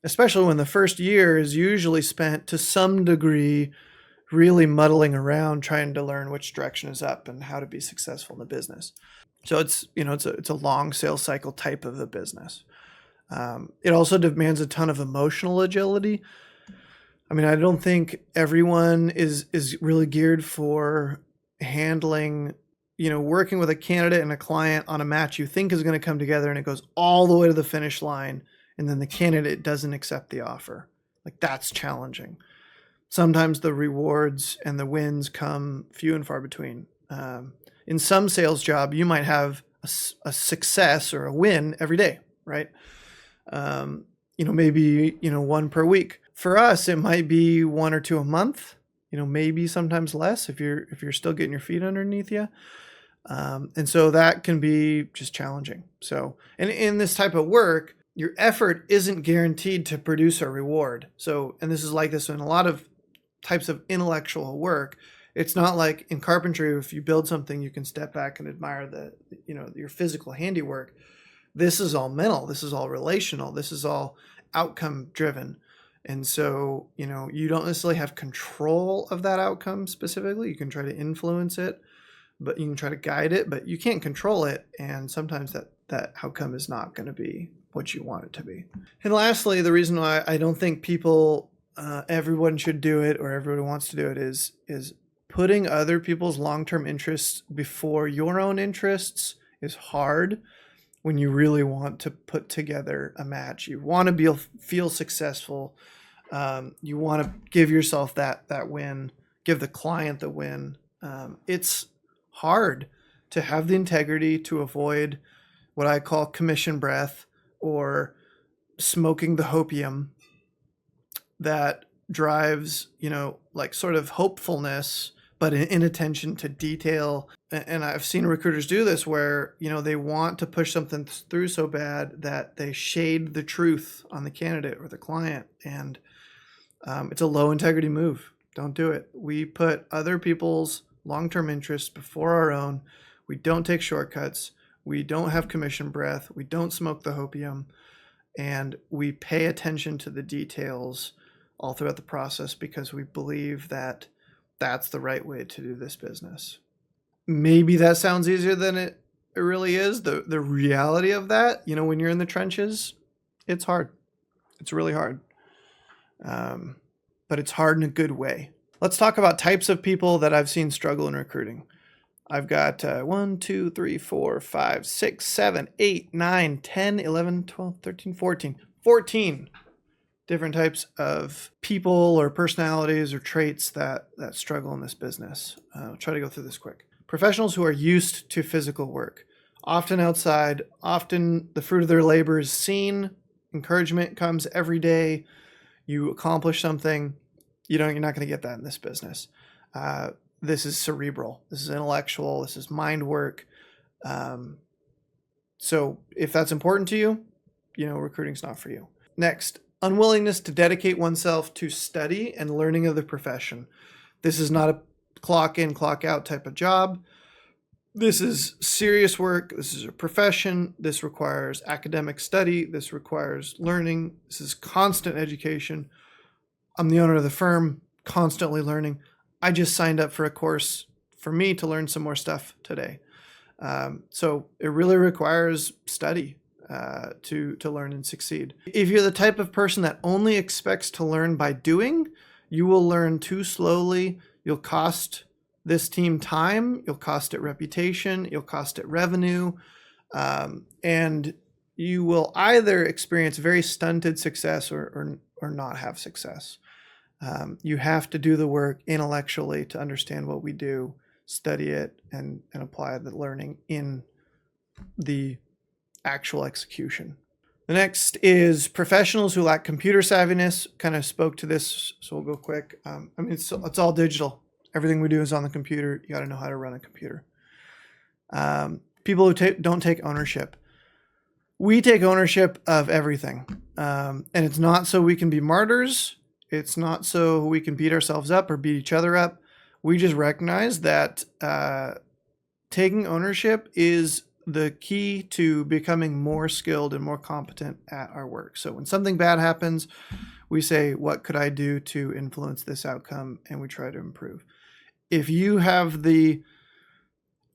especially when the first year is usually spent to some degree really muddling around trying to learn which direction is up and how to be successful in the business. So it's a long sales cycle type of a business. It also demands a ton of emotional agility. I mean, I don't think everyone is really geared for handling, working with a candidate and a client on a match you think is going to come together, and it goes all the way to the finish line, and then the candidate doesn't accept the offer. Like, that's challenging. Sometimes the rewards and the wins come few and far between. In some sales job, you might have a success or a win every day, right? Maybe, one per week. For us, it might be one or two a month, maybe sometimes less if you're still getting your feet underneath you. And so that can be just challenging. So, and in this type of work, your effort isn't guaranteed to produce a reward. So, and this is like this in a lot of types of intellectual work. It's not like in carpentry, if you build something, you can step back and admire your physical handiwork. This is all mental. This is all relational. This is all outcome driven. And so, you don't necessarily have control of that outcome specifically. You can try to influence it, but you can try to guide it, but you can't control it. And sometimes that outcome is not going to be what you want it to be. And lastly, the reason why I don't think everyone should do it or everyone wants to do it is putting other people's long-term interests before your own interests is hard when you really want to put together a match. You want to feel successful. You want to give yourself that win, give the client the win. It's hard to have the integrity to avoid what I call commission breath or smoking the hopium that drives, sort of hopefulness, but inattention to detail. And I've seen recruiters do this where, they want to push something through so bad that they shade the truth on the candidate or the client. And it's a low integrity move. Don't do it. We put other people's long-term interests before our own. We don't take shortcuts. We don't have commission breath. We don't smoke the hopium. And we pay attention to the details all throughout the process because we believe that that's the right way to do this business. Maybe that sounds easier than it really is. The reality of that, when you're in the trenches, it's hard. It's really hard. But it's hard in a good way. Let's talk about types of people that I've seen struggle in recruiting. I've got 1, 2, 3, 4, 5, 6, 7, 8, 9, 10, 11, 12, 13, 14. 14 different types of people or personalities or traits that struggle in this business. I'll try to go through this quick. Professionals who are used to physical work, often outside, often the fruit of their labor is seen, encouragement comes every day, you accomplish something, you're not going to get that in this business. This is cerebral, this is intellectual, this is mind work. So if that's important to you, recruiting's not for you. Next, unwillingness to dedicate oneself to study and learning of the profession. This is not a clock in, clock out type of job. This is serious work. This is a profession. This requires academic study. This requires learning. This is constant education. I'm the owner of the firm, constantly learning. I just signed up for a course for me to learn some more stuff today. So it really requires study to learn and succeed. If you're the type of person that only expects to learn by doing, you will learn too slowly. You'll cost this team time, you'll cost it reputation, you'll cost it revenue, and you will either experience very stunted success or not have success. You have to do the work intellectually to understand what we do, study it, and apply the learning in the actual execution. The next is professionals who lack computer savviness. Kind of spoke to this, so we'll go quick. It's all digital. Everything we do is on the computer. You got to know how to run a computer. People who don't take ownership. We take ownership of everything. And it's not so we can be martyrs. It's not so we can beat ourselves up or beat each other up. We just recognize that taking ownership is the key to becoming more skilled and more competent at our work. So when something bad happens, we say, what could I do to influence this outcome? And we try to improve. If you have the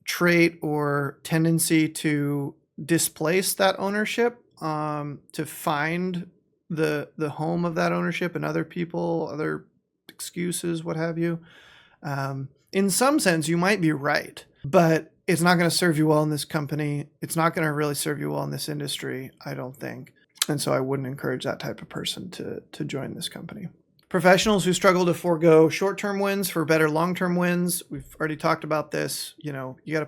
trait or tendency to displace that ownership, to find the home of that ownership and other people, other excuses, what have you, in some sense, you might be right, but it's not going to serve you well in this company. It's not going to really serve you well in this industry, I don't think. And so I wouldn't encourage that type of person to join this company. Professionals who struggle to forego short-term wins for better long-term wins. We've already talked about this. You got to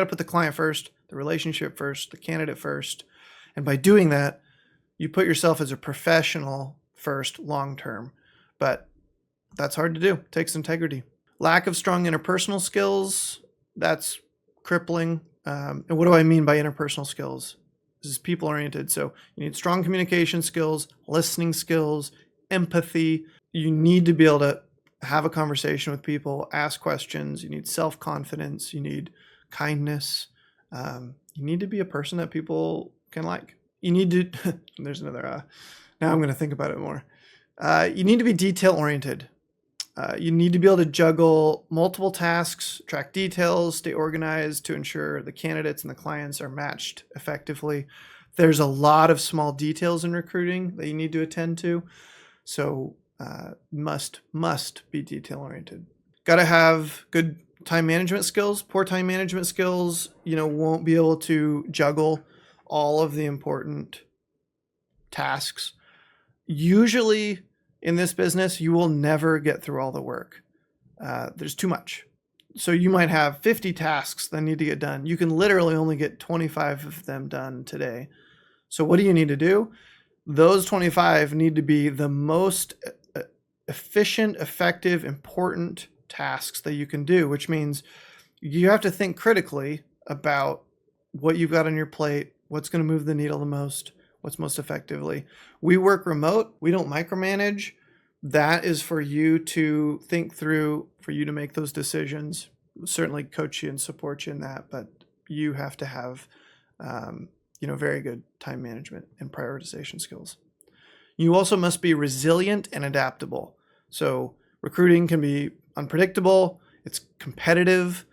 put the client first, the relationship first, the candidate first. And by doing that, you put yourself as a professional first long-term. But that's hard to do. It takes integrity. Lack of strong interpersonal skills, that's crippling. And what do I mean by interpersonal skills? This is people-oriented. So you need strong communication skills, listening skills, empathy. You need to be able to have a conversation with people, ask questions. You need self-confidence. You need kindness. You need to be a person that people can like. You need to, there's another, now I'm going to think about it more. You need to be detail-oriented. You need to be able to juggle multiple tasks, track details, stay organized to ensure the candidates and the clients are matched effectively. There's a lot of small details in recruiting that you need to attend to. So must be detail-oriented. Got to have good time management skills. Poor time management skills, won't be able to juggle all of the important tasks. Usually in this business, you will never get through all the work. There's too much. So you might have 50 tasks that need to get done. You can literally only get 25 of them done today. So what do you need to do? Those 25 need to be the most efficient, effective, important tasks that you can do, which means you have to think critically about what you've got on your plate, what's going to move the needle the most, what's most effectively. We work remote. We don't micromanage. That is for you to think through, for you to make those decisions. We'll certainly coach you and support you in that, but you have to have very good time management and prioritization skills. You also must be resilient and adaptable. So recruiting can be unpredictable. It's competitive.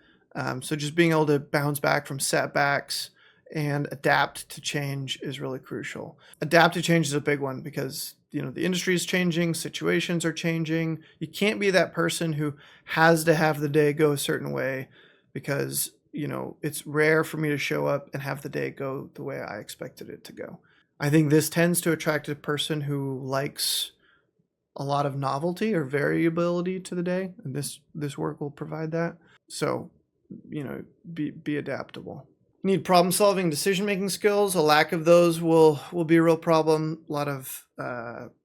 So just being able to bounce back from setbacks and adapt to change is really crucial. Adapt to change is a big one because the industry is changing, situations are changing. You can't be that person who has to have the day go a certain way because it's rare for me to show up and have the day go the way I expected it to go. I think this tends to attract a person who likes a lot of novelty or variability to the day, and this work will provide that. So, be adaptable. You need problem-solving, decision-making skills. A lack of those will be a real problem. A lot of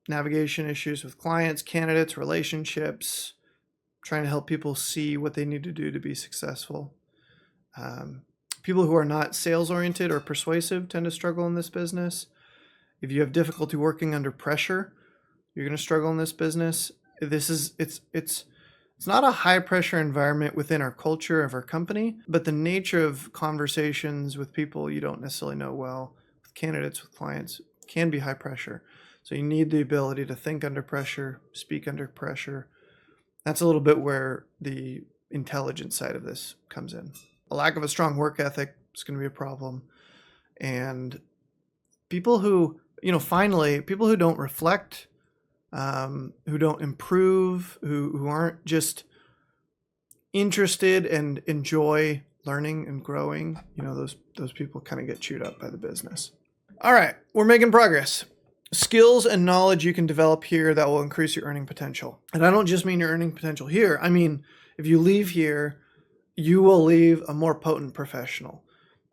navigation issues with clients, candidates, relationships, trying to help people see what they need to do to be successful. People who are not sales-oriented or persuasive tend to struggle in this business. If you have difficulty working under pressure, you're going to struggle in this business. It's not a high-pressure environment within our culture of our company, but the nature of conversations with people you don't necessarily know well, with candidates, with clients, can be high pressure. So you need the ability to think under pressure, speak under pressure. That's a little bit where the intelligence side of this comes in. A lack of a strong work ethic is going to be a problem. And people who, people who don't reflect, who don't improve, who aren't just interested and enjoy learning and growing, those people kind of get chewed up by the business. All right, we're making progress. Skills and knowledge you can develop here that will increase your earning potential. And I don't just mean your earning potential here. I mean, if you leave here, you will leave a more potent professional.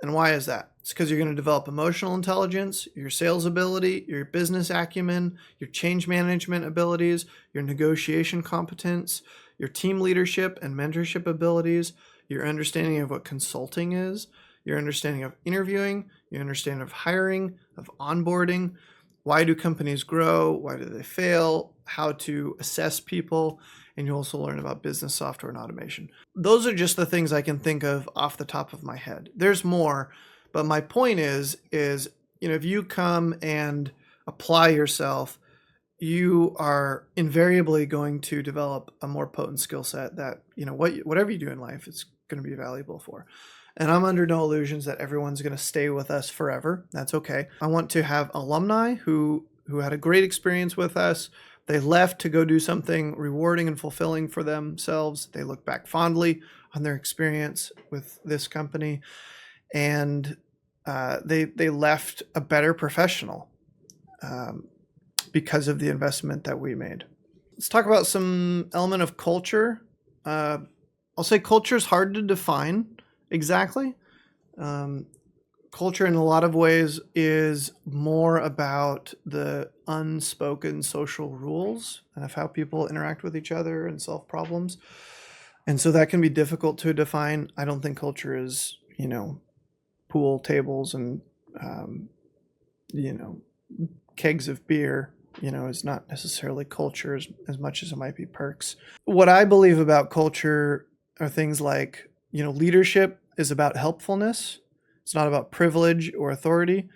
And why is that? It's because you're going to develop emotional intelligence, your sales ability, your business acumen, your change management abilities, your negotiation competence, your team leadership and mentorship abilities, your understanding of what consulting is, your understanding of interviewing, your understanding of hiring, of onboarding. Why do companies grow? Why do they fail? How to assess people. And you also learn about business software and automation. Those are just the things I can think of off the top of my head. There's more, but my point is, if you come and apply yourself, you are invariably going to develop a more potent skill set that, whatever you do in life, it's going to be valuable for. And I'm under no illusions that everyone's going to stay with us forever. That's okay. I want to have alumni who had a great experience with us. They left to go do something rewarding and fulfilling for themselves. They look back fondly on their experience with this company, and they left a better professional because of the investment that we made. Let's talk about some element of culture. I'll say culture is hard to define exactly. Culture in a lot of ways is more about the unspoken social rules and of how people interact with each other and solve problems. And so that can be difficult to define. I don't think culture is, pool tables and, you know, kegs of beer, is not necessarily culture as much as it might be perks. What I believe about culture are things like, leadership is about helpfulness. It's not about privilege or authority.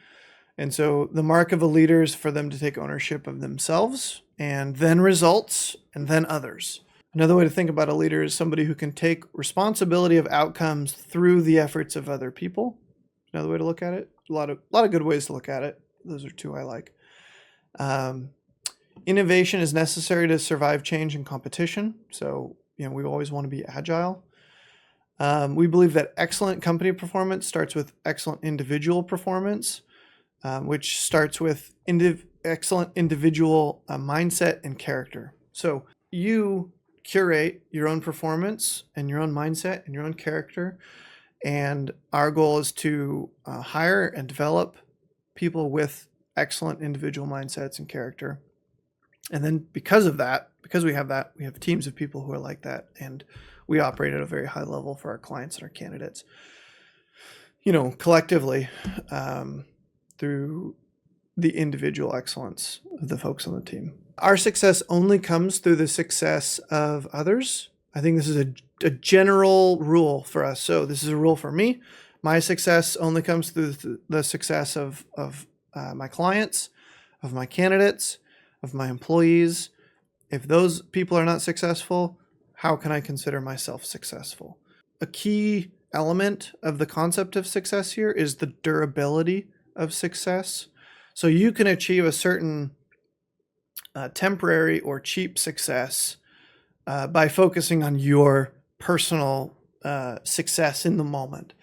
And so the mark of a leader is for them to take ownership of themselves and then results and then others. Another way to think about a leader is somebody who can take responsibility of outcomes through the efforts of other people. Another way to look at it. A lot of good ways to look at it. Those are two I like. Innovation is necessary to survive change and competition. So, we always want to be agile. We believe that excellent company performance starts with excellent individual performance, which starts with excellent individual mindset and character. So you curate your own performance and your own mindset and your own character. And our goal is to hire and develop people with excellent individual mindsets and character. And then because we have teams of people who are like that, and we operate at a very high level for our clients and our candidates, collectively, through the individual excellence of the folks on the team. Our success only comes through the success of others. I think this is a general rule for us. So this is a rule for me. My success only comes through the success of my clients, of my candidates, of my employees. If those people are not successful, how can I consider myself successful? A key element of the concept of success here is the durability of success. So you can achieve a certain temporary or cheap success by focusing on your personal success in the moment.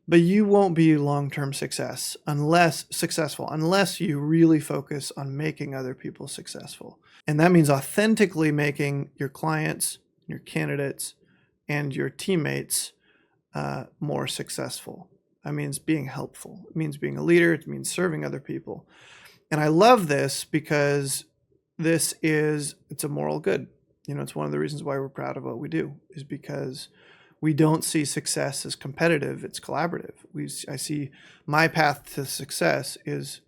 But you won't be long-term successful unless you really focus on making other people successful. And that means authentically making your clients, your candidates, and your teammates more successful. That means being helpful. It means being a leader. It means serving other people. And I love this because it's a moral good. It's one of the reasons why we're proud of what we do, is because we don't see success as competitive. It's collaborative. I see my path to success is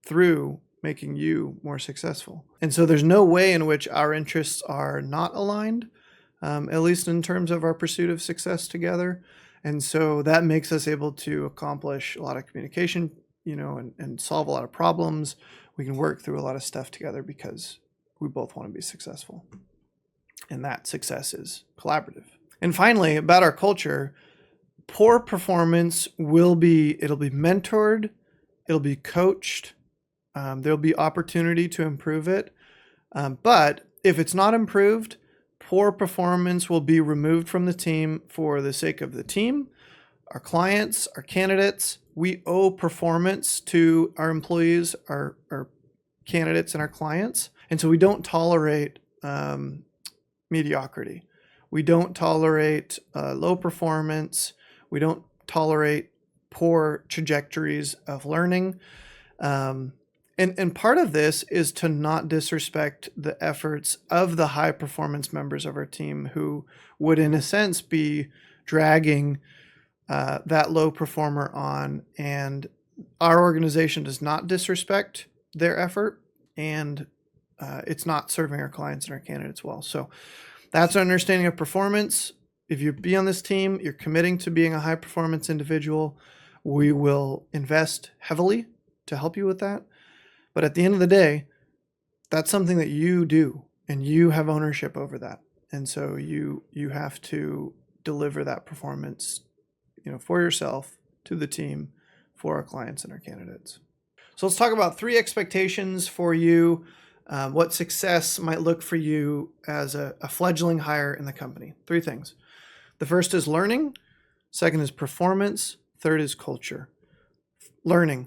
through making you more successful. And so there's no way in which our interests are not aligned, at least in terms of our pursuit of success together. And so that makes us able to accomplish a lot of communication, and solve a lot of problems. We can work through a lot of stuff together because we both want to be successful. And that success is collaborative. And finally, about our culture, poor performance it'll be mentored, it'll be coached, there'll be opportunity to improve it. But if it's not improved, poor performance will be removed from the team for the sake of the team, our clients, our candidates. We owe performance to our employees, our candidates, and our clients. And so we don't tolerate mediocrity. We don't tolerate low performance. We don't tolerate poor trajectories of learning. And part of this is to not disrespect the efforts of the high performance members of our team who would, in a sense, be dragging that low performer on. And our organization does not disrespect their effort, and it's not serving our clients and our candidates well. So that's our understanding of performance. If you be on this team, you're committing to being a high performance individual. We will invest heavily to help you with that. But at the end of the day, that's something that you do, and you have ownership over that. And so you have to deliver that performance, for yourself, to the team, for our clients and our candidates. So let's talk about 3 expectations for you, what success might look for you as a fledgling hire in the company. 3 things. The first is learning. Second is performance. Third is culture. Learning.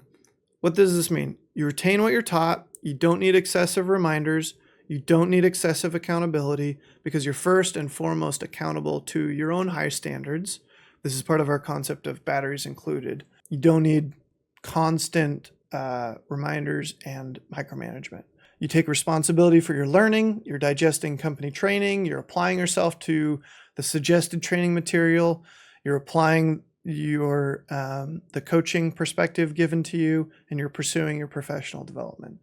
What does this mean? You retain what you're taught. You don't need excessive reminders. You don't need excessive accountability because you're first and foremost accountable to your own high standards. This is part of our concept of batteries included. You don't need constant reminders and micromanagement. You take responsibility for your learning, you're digesting company training, you're applying yourself to the suggested training material, you're applying your the coaching perspective given to you, and you're pursuing your professional development.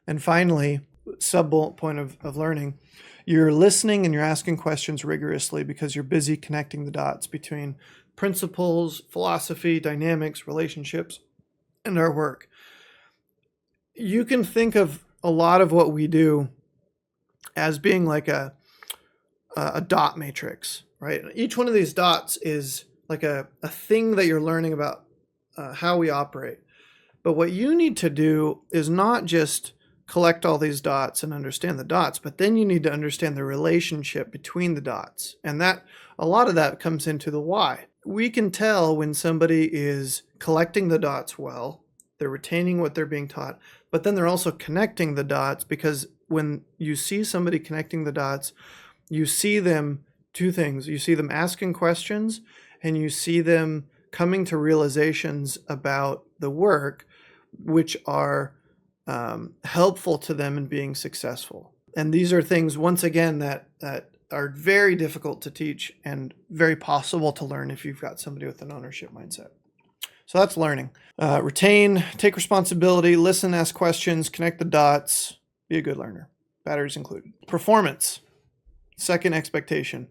And finally, sub-bullet point of learning, you're listening and you're asking questions rigorously because you're busy connecting the dots between principles, philosophy, dynamics, relationships, and our work. You can think of a lot of what we do as being like a dot matrix, right? Each one of these dots is like a thing that you're learning about how we operate. But what you need to do is not just collect all these dots and understand the dots, but then you need to understand the relationship between the dots. And that a lot of that comes into the why. We can tell when somebody is collecting the dots well, they're retaining what they're being taught, but then they're also connecting the dots, because when you see somebody connecting the dots, you see them two things. You see them asking questions and you see them coming to realizations about the work, which are helpful to them in being successful. And these are things, once again, that are very difficult to teach and very possible to learn if you've got somebody with an ownership mindset. So that's learning. Retain, take responsibility, listen, ask questions, connect the dots, be a good learner. Batteries included. Performance. Second expectation.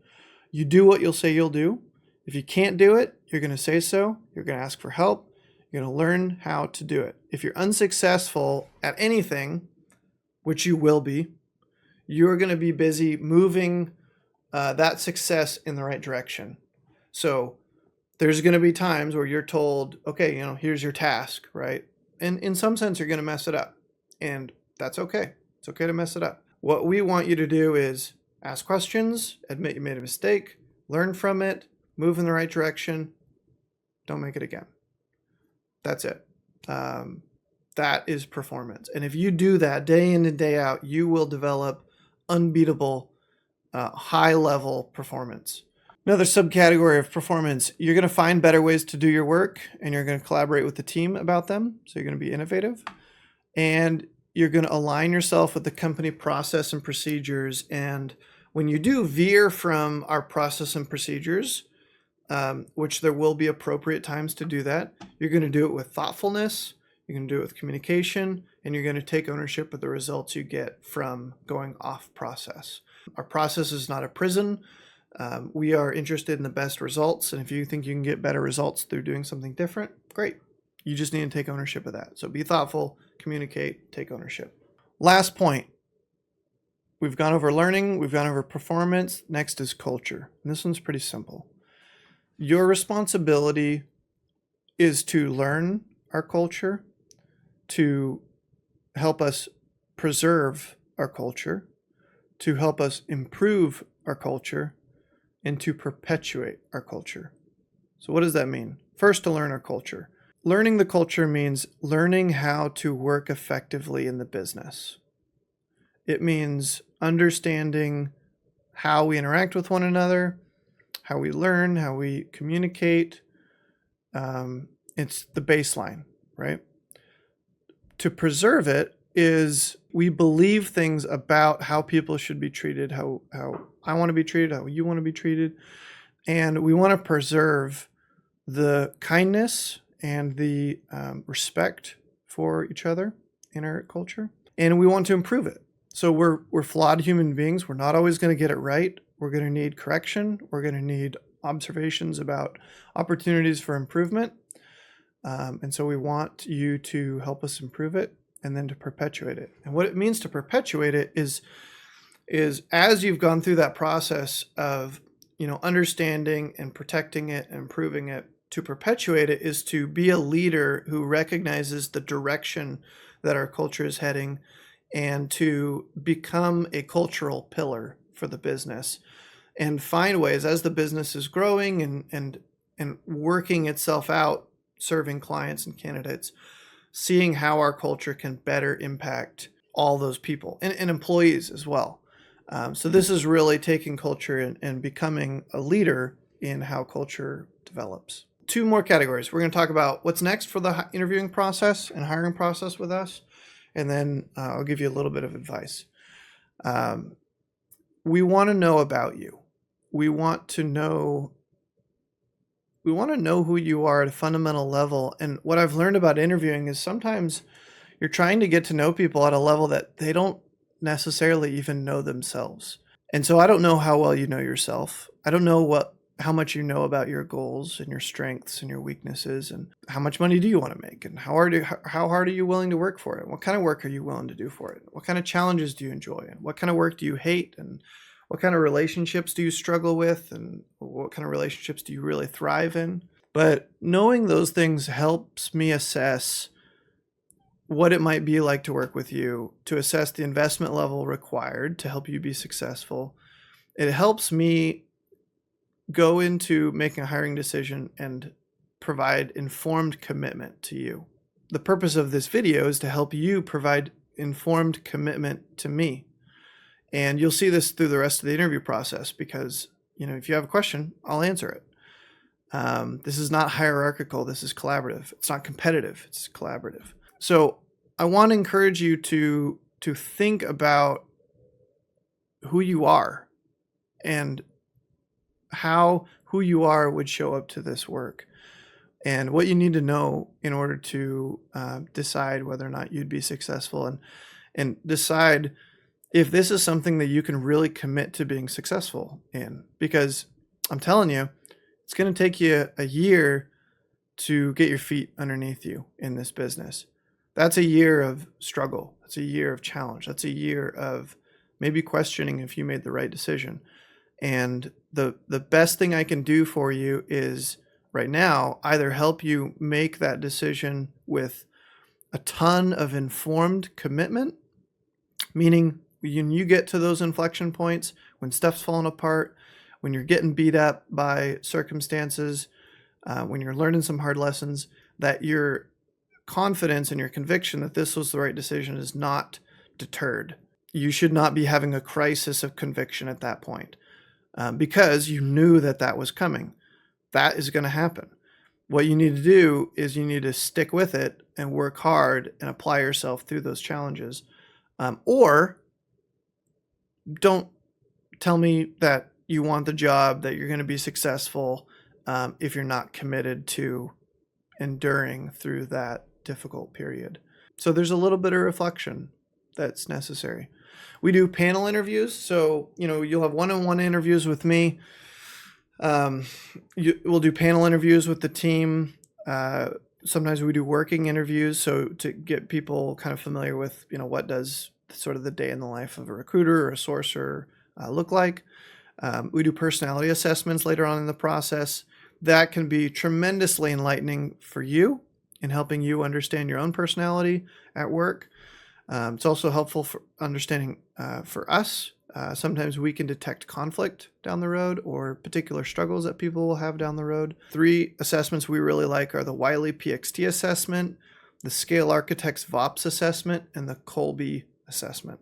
You do what you'll say you'll do. If you can't do it, you're going to say so. You're going to ask for help. You're going to learn how to do it. If you're unsuccessful at anything, which you will be, you're going to be busy moving that success in the right direction. So there's going to be times where you're told, okay, here's your task, right? And in some sense, you're going to mess it up. And that's okay. It's okay to mess it up. What we want you to do is ask questions, admit you made a mistake, learn from it, move in the right direction, don't make it again. That's it. That is performance. And if you do that day in and day out, you will develop unbeatable, high-level performance. Another subcategory of performance, you're going to find better ways to do your work, and you're going to collaborate with the team about them. So you're going to be innovative, and you're going to align yourself with the company process and procedures. And when you do veer from our process and procedures, which there will be appropriate times to do that, you're going to do it with thoughtfulness, you're going to do it with communication, and you're going to take ownership of the results you get from going off process. Our process is not a prison. We are interested in the best results, and if you think you can get better results through doing something different, great. You just need to take ownership of that. So be thoughtful, communicate, take ownership. Last point. We've gone over learning, we've gone over performance. Next is culture. And this one's pretty simple. Your responsibility is to learn our culture, to help us preserve our culture, to help us improve our culture, and to perpetuate our culture. So what does that mean? First, to learn our culture. Learning the culture means learning how to work effectively in the business. It means understanding how we interact with one another, how we learn, how we communicate. It's the baseline, right? To preserve it is we believe things about how people should be treated, how I want to be treated, how you want to be treated. And we want to preserve the kindness and the respect for each other in our culture. And we want to improve it. So we're flawed human beings. We're not always going to get it right. We're going to need correction. We're going to need observations about opportunities for improvement. And so we want you to help us improve it and then to perpetuate it. And what it means to perpetuate it is as you've gone through that process of, understanding and protecting it and improving it, to perpetuate it is to be a leader who recognizes the direction that our culture is heading and to become a cultural pillar for the business and find ways as the business is growing and working itself out, serving clients and candidates, seeing how our culture can better impact all those people and employees as well. So this is really taking culture and becoming a leader in how culture develops. Two more categories. We're going to talk about what's next for the interviewing process and hiring process with us. And then I'll give you a little bit of advice. We want to know about you. We want to know who you are at a fundamental level. And what I've learned about interviewing is sometimes you're trying to get to know people at a level that they don't necessarily even know themselves. And so I don't know how well you know yourself. I don't know how much you know about your goals and your strengths and your weaknesses, and how much money do you want to make, and how hard are you willing to work for it? What kind of work are you willing to do for it? What kind of challenges do you enjoy? And what kind of work do you hate? And what kind of relationships do you struggle with? And what kind of relationships do you really thrive in? But knowing those things helps me assess what it might be like to work with you, to assess the investment level required to help you be successful. It helps me go into making a hiring decision and provide informed commitment to you. The purpose of this video is to help you provide informed commitment to me. And you'll see this through the rest of the interview process because, if you have a question, I'll answer it. This is not hierarchical. This is collaborative. It's not competitive. It's collaborative. So I want to encourage you to think about who you are and how who you are would show up to this work, and what you need to know in order to decide whether or not you'd be successful, and decide if this is something that you can really commit to being successful in. Because I'm telling you, it's going to take you a year to get your feet underneath you in this business. That's a year of struggle. That's a year of challenge. That's a year of maybe questioning if you made the right decision. And the best thing I can do for you is right now either help you make that decision with a ton of informed commitment, meaning when you get to those inflection points, when stuff's falling apart, when you're getting beat up by circumstances, when you're learning some hard lessons, that your confidence and your conviction that this was the right decision is not deterred. You should not be having a crisis of conviction at that point. Because you knew that was coming. That is going to happen. What you need to do is you need to stick with it and work hard and apply yourself through those challenges. Or don't tell me that you want the job, that you're going to be successful if you're not committed to enduring through that difficult period. So there's a little bit of reflection that's necessary. We do panel interviews, so you'll have one-on-one interviews with me. We'll do panel interviews with the team. Sometimes we do working interviews, so to get people kind of familiar with what does sort of the day in the life of a recruiter or a sourcer look like. We do personality assessments later on in the process. That can be tremendously enlightening for you in helping you understand your own personality at work. It's also helpful for understanding for us. Sometimes we can detect conflict down the road or particular struggles that people will have down the road. 3 assessments we really like are the Wiley PXT assessment, the Scale Architects VOPS assessment, and the Kolbe assessment.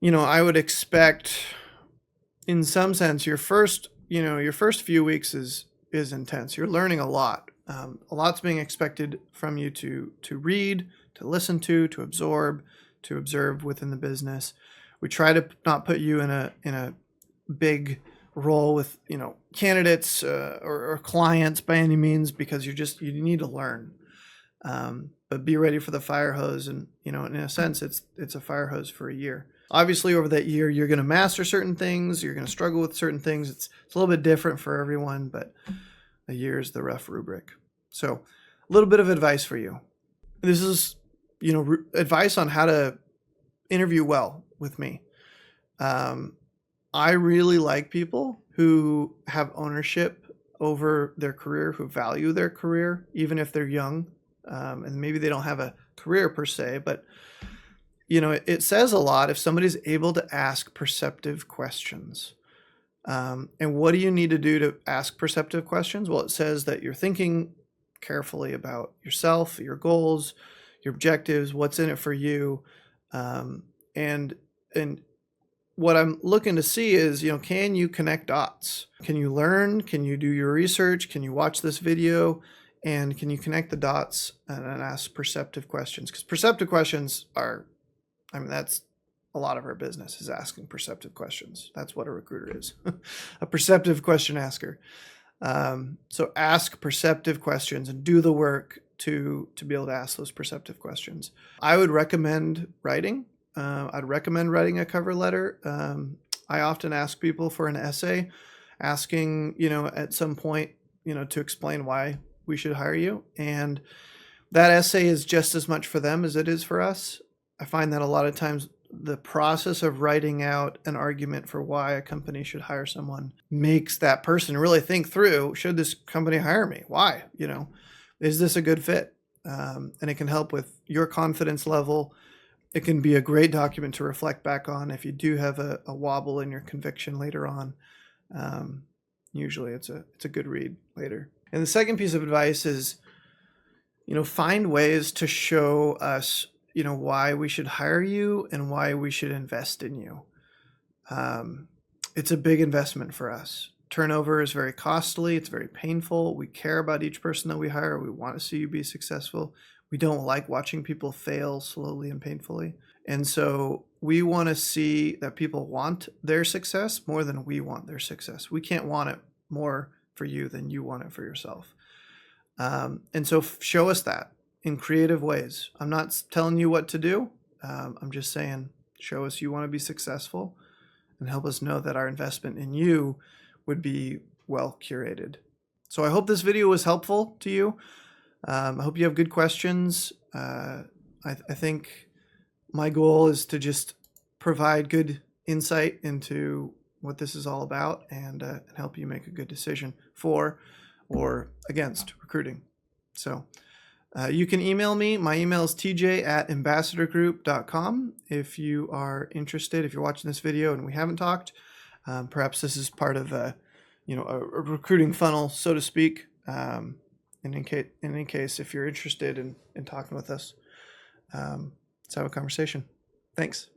I would expect, in some sense, your first few weeks is intense. You're learning a lot. A lot's being expected from you to read, to listen to absorb, to observe within the business. We try to not put you in a big role with candidates or clients by any means, because you need to learn. But be ready for the fire hose, and in a sense it's a fire hose for a year. Obviously, over that year you're going to master certain things, you're going to struggle with certain things. It's a little bit different for everyone, but a year is the rough rubric. So a little bit of advice for you. This is advice on how to interview well with me. I really like people who have ownership over their career, who value their career, even if they're young, and maybe they don't have a career per se, but it says a lot if somebody's able to ask perceptive questions. And what do you need to do to ask perceptive questions? Well, it says that you're thinking carefully about yourself, your goals, your objectives, what's in it for you, And what I'm looking to see is, can you connect dots? Can you learn? Can you do your research? Can you watch this video? And can you connect the dots and ask perceptive questions? Because perceptive questions are, that's a lot of our business, is asking perceptive questions. That's what a recruiter is, a perceptive question asker. So ask perceptive questions and do the work to be able to ask those perceptive questions. I would recommend writing. I'd recommend writing a cover letter. I often ask people for an essay, asking, at some point, to explain why we should hire you. And that essay is just as much for them as it is for us. I find that a lot of times the process of writing out an argument for why a company should hire someone makes that person really think through, should this company hire me? Why? Is this a good fit? And it can help with your confidence level. It can be a great document to reflect back on if you do have a wobble in your conviction later on. Usually it's a good read later. And the second piece of advice is, find ways to show us, why we should hire you and why we should invest in you. It's a big investment for us. Turnover is very costly. It's very painful. We care about each person that we hire. We want to see you be successful. We don't like watching people fail slowly and painfully. And so we want to see that people want their success more than we want their success. We can't want it more for you than you want it for yourself. And so show us that in creative ways. I'm not telling you what to do. I'm just saying, show us you want to be successful and help us know that our investment in you would be well curated. So I hope this video was helpful to you. I hope you have good questions. I think my goal is to just provide good insight into what this is all about and help you make a good decision for or against recruiting. So you can email me. My email is tj@ambassadorgroup.com. If you are interested, if you're watching this video and we haven't talked, perhaps this is part of a recruiting funnel, so to speak. In any case, if you're interested in talking with us, let's have a conversation. Thanks.